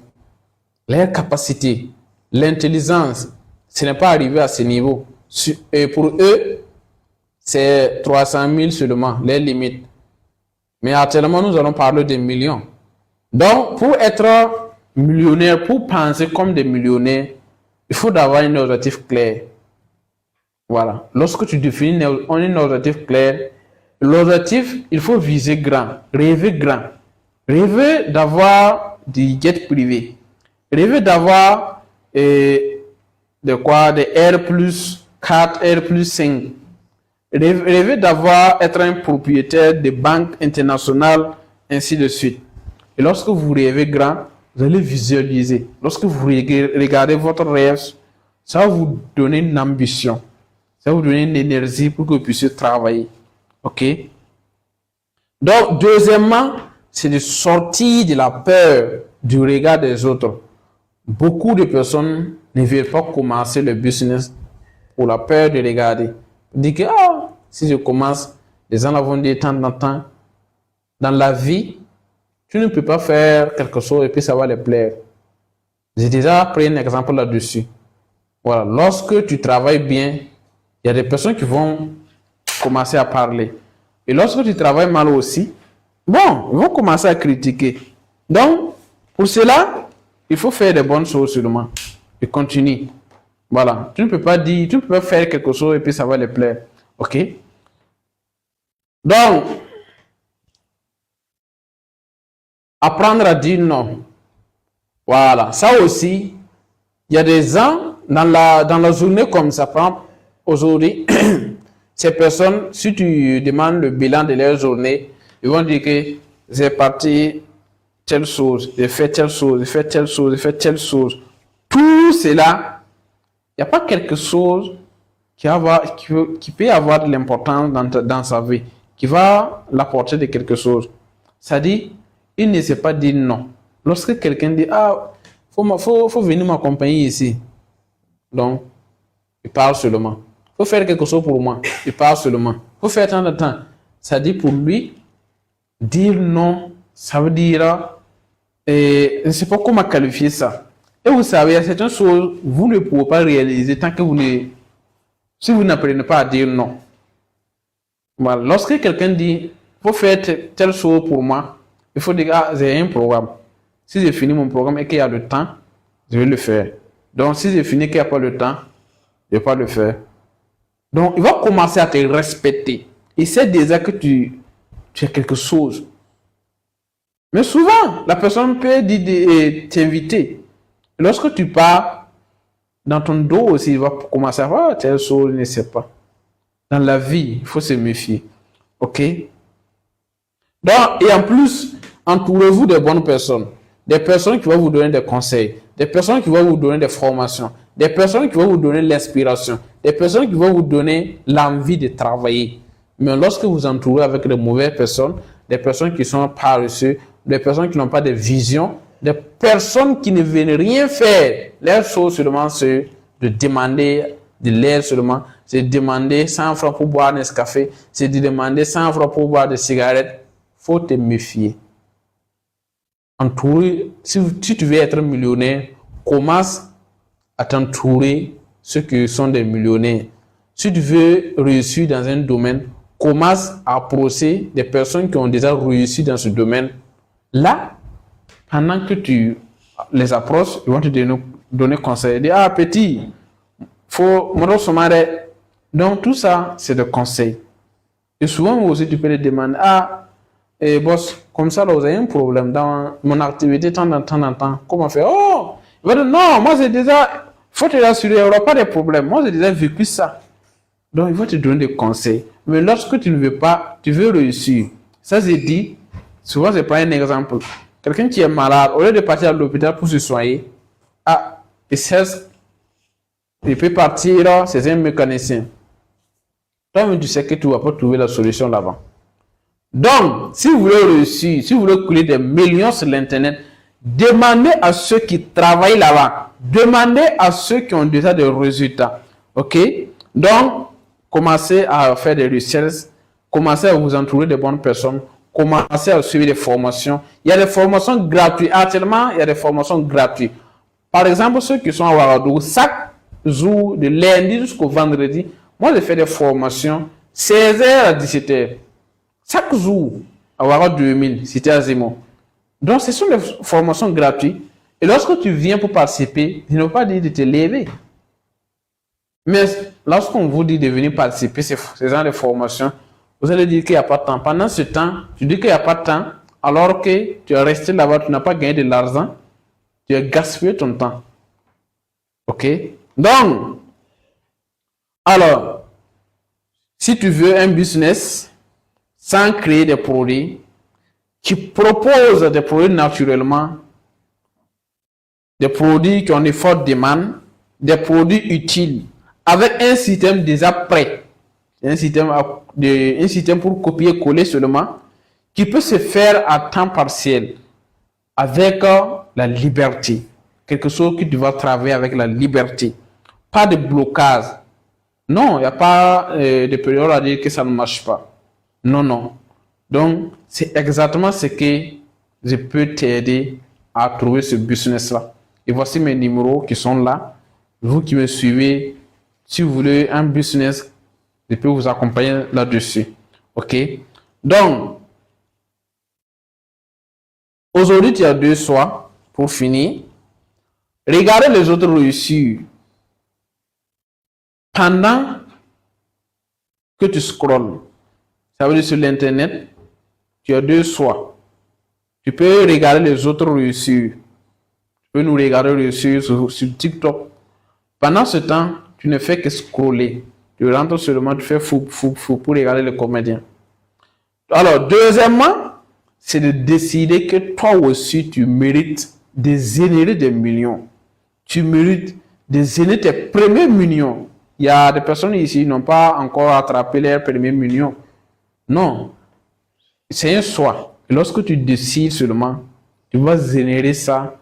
Leur capacité, l'intelligence, ce n'est pas arrivé à ce niveau. Et pour eux, c'est 300 000 seulement, les limites. Mais actuellement, nous allons parler de millions. Donc, pour être millionnaire, pour penser comme des millionnaires, il faut avoir un objectif clair. Voilà. Lorsque tu définis un objectif clair, l'objectif, il faut viser grand, rêver grand. Rêver d'avoir des jets privés. Rêver d'avoir des R plus 4, R plus 5. Rêver d'avoir, être un propriétaire de banques internationales, ainsi de suite. Et lorsque vous rêvez grand, vous allez visualiser. Lorsque vous regardez votre rêve, ça va vous donner une ambition. Ça va vous donner une énergie pour que vous puissiez travailler. OK? Donc, deuxièmement, c'est de sortir de la peur du regard des autres. Beaucoup de personnes ne veulent pas commencer le business pour la peur de regarder. Dit que si je commence, les gens vont dire tant en temps, dans la vie, tu ne peux pas faire quelque chose et puis ça va les plaire. J'ai déjà pris un exemple là-dessus. Voilà, lorsque tu travailles bien, il y a des personnes qui vont commencer à parler. Et lorsque tu travailles mal aussi, bon, ils vont commencer à critiquer. Donc, pour cela, il faut faire des bonnes choses seulement. Et continue. Voilà, tu ne peux pas dire, tu ne peux pas faire quelque chose et puis ça va les plaire. Ok? Donc, apprendre à dire non. Voilà, ça aussi, il y a des gens dans la journée comme ça, par exemple, aujourd'hui, ces personnes, si tu demandes le bilan de leur journée, ils vont dire que j'ai parti telle chose, j'ai fait telle chose, j'ai fait telle chose, j'ai fait telle chose. Tout cela, il n'y a pas quelque chose qui peut avoir de l'importance dans sa vie, qui va l'apporter de quelque chose. C'est-à-dire, il ne sait pas dire non. Lorsque quelqu'un dit, ah, faut venir m'accompagner ici. Donc, il parle seulement. Faut faire quelque chose pour moi. Il parle seulement. Faut faire tant de temps. Ça dit pour lui, dire non, ça veut dire, je ne sais pas comment qualifier ça. Et vous savez, il y a certaines choses, vous ne pouvez pas réaliser tant que si vous n'apprenez pas à dire non. Voilà. Lorsque quelqu'un dit, faut faire telle chose pour moi, il faut dire, ah, j'ai un programme. Si j'ai fini mon programme et qu'il y a le temps, je vais le faire. Donc, si j'ai fini et qu'il n'y a pas le temps, je ne vais pas le faire. Donc, il va commencer à te respecter. Il sait déjà que tu as quelque chose. Mais souvent, la personne peut t'inviter. Lorsque tu pars, dans ton dos aussi, il va commencer à voir telle chose, il ne sait pas. Dans la vie, il faut se méfier. Ok? Donc, et en plus, entourez-vous de bonnes personnes. Des personnes qui vont vous donner des conseils. Des personnes qui vont vous donner des formations. Des personnes qui vont vous donner l'inspiration. Des personnes qui vont vous donner l'envie de travailler. Mais lorsque vous entourez avec de mauvaises personnes, des personnes qui sont paresseuses, des personnes qui n'ont pas de vision, des personnes qui ne veulent rien faire, leur chose seulement c'est de demander de l'air seulement, c'est de demander 100 francs pour boire un café, c'est de demander 100 francs pour boire des cigarettes. Faut te méfier. Entourer, si tu veux être millionnaire, commence à t'entourer ceux qui sont des millionnaires. Si tu veux réussir dans un domaine, commence à approcher des personnes qui ont déjà réussi dans ce domaine. Là, pendant que tu les approches, ils vont te donner conseil. Dire, ah petit, faut me sommaire. Donc tout ça, c'est des conseils. Et souvent aussi, tu peux les demander, ah, boss, comme ça, là, vous avez un problème dans mon activité, tant en temps. Comment faire? Oh, il va dire, non, moi j'ai déjà, faut te rassurer, il n'y aura pas de problème. Moi j'ai déjà vécu ça. Donc il va te donner des conseils. Mais lorsque tu ne veux pas, tu veux réussir. Ça c'est dit, souvent je prends un exemple. Quelqu'un qui est malade, au lieu de partir à l'hôpital pour se soigner, ah, il peut partir, c'est un mécanicien. Toi-même, tu sais que tu ne vas pas trouver la solution là-bas. Donc, si vous voulez réussir, si vous voulez couler des millions sur l'Internet, demandez à ceux qui travaillent là-bas. Demandez à ceux qui ont déjà des résultats. OK? Donc, commencez à faire des recherches, commencez à vous entourer de bonnes personnes, commencez à suivre des formations. Il y a des formations gratuites. Actuellement, il y a des formations gratuites. Par exemple, ceux qui sont à Ouagadougou, chaque jour, de lundi jusqu'au vendredi, moi, je fais des formations 16h à 17h. Chaque jour, à Ouagadougou 2000, c'était à Zemo. Donc, ce sont des formations gratuites. Et lorsque tu viens pour participer, il ne faut pas dire de te lever. Mais lorsqu'on vous dit de venir participer à ces genre de formations, vous allez dire qu'il n'y a pas de temps. Pendant ce temps, tu dis qu'il n'y a pas de temps, alors que tu es resté là-bas, tu n'as pas gagné de l'argent, tu as gaspillé ton temps. OK? Donc, alors, si tu veux un business sans créer des produits, qui proposent des produits naturellement, des produits qui ont une forte demande, des produits utiles, avec un système déjà prêt, un système pour copier-coller seulement, qui peut se faire à temps partiel, avec la liberté. Quelque chose que tu vas travailler avec la liberté. Pas de blocage. Non, il n'y a pas de période à dire que ça ne marche pas. Non, non. Donc, c'est exactement ce que je peux t'aider à trouver ce business-là. Et voici mes numéros qui sont là. Vous qui me suivez, si vous voulez un business, je peux vous accompagner là-dessus. OK? Donc, aujourd'hui, tu as deux choix pour finir. Regardez les autres réussir pendant que tu scrolles. Ça veut dire sur l'Internet, tu as deux choix. Tu peux regarder les autres réussir. Tu peux nous regarder réussir sur TikTok. Pendant ce temps, tu ne fais que scroller. Tu rentres seulement, tu fais fou pour regarder les comédiens. Alors, deuxièmement, c'est de décider que toi aussi, tu mérites de générer des millions. Tu mérites de générer tes premiers millions. Il y a des personnes ici qui n'ont pas encore attrapé leurs premiers millions. Non, c'est un choix. Et lorsque tu décides seulement, tu vas générer ça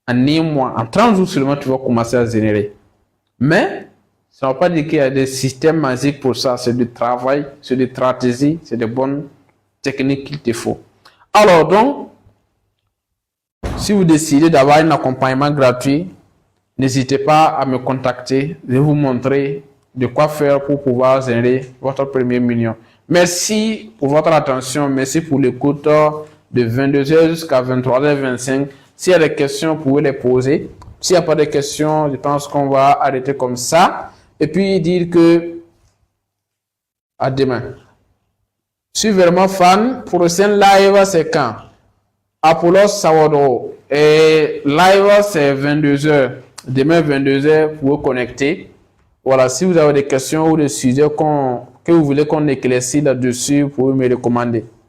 en un mois. En 30 jours seulement, tu vas commencer à générer. Mais, ça ne veut pas dire qu'il y a des systèmes magiques pour ça. C'est du travail, c'est des stratégies, c'est des bonnes techniques qu'il te faut. Alors donc, si vous décidez d'avoir un accompagnement gratuit, n'hésitez pas à me contacter. Je vais vous montrer de quoi faire pour pouvoir générer votre premier million. Merci pour votre attention. Merci pour l'écoute de 22h jusqu'à 23h25. S'il y a des questions, vous pouvez les poser. S'il n'y a pas de questions, je pense qu'on va arrêter comme ça. Et puis dire que à demain. Je suis vraiment fan. Prochain live, c'est quand? Apollos Sawado. Et live, c'est 22h. Demain, 22h, vous pouvez connecter. Voilà, si vous avez des questions ou des sujets que vous voulez qu'on éclaircisse là-dessus, vous pouvez me recommander.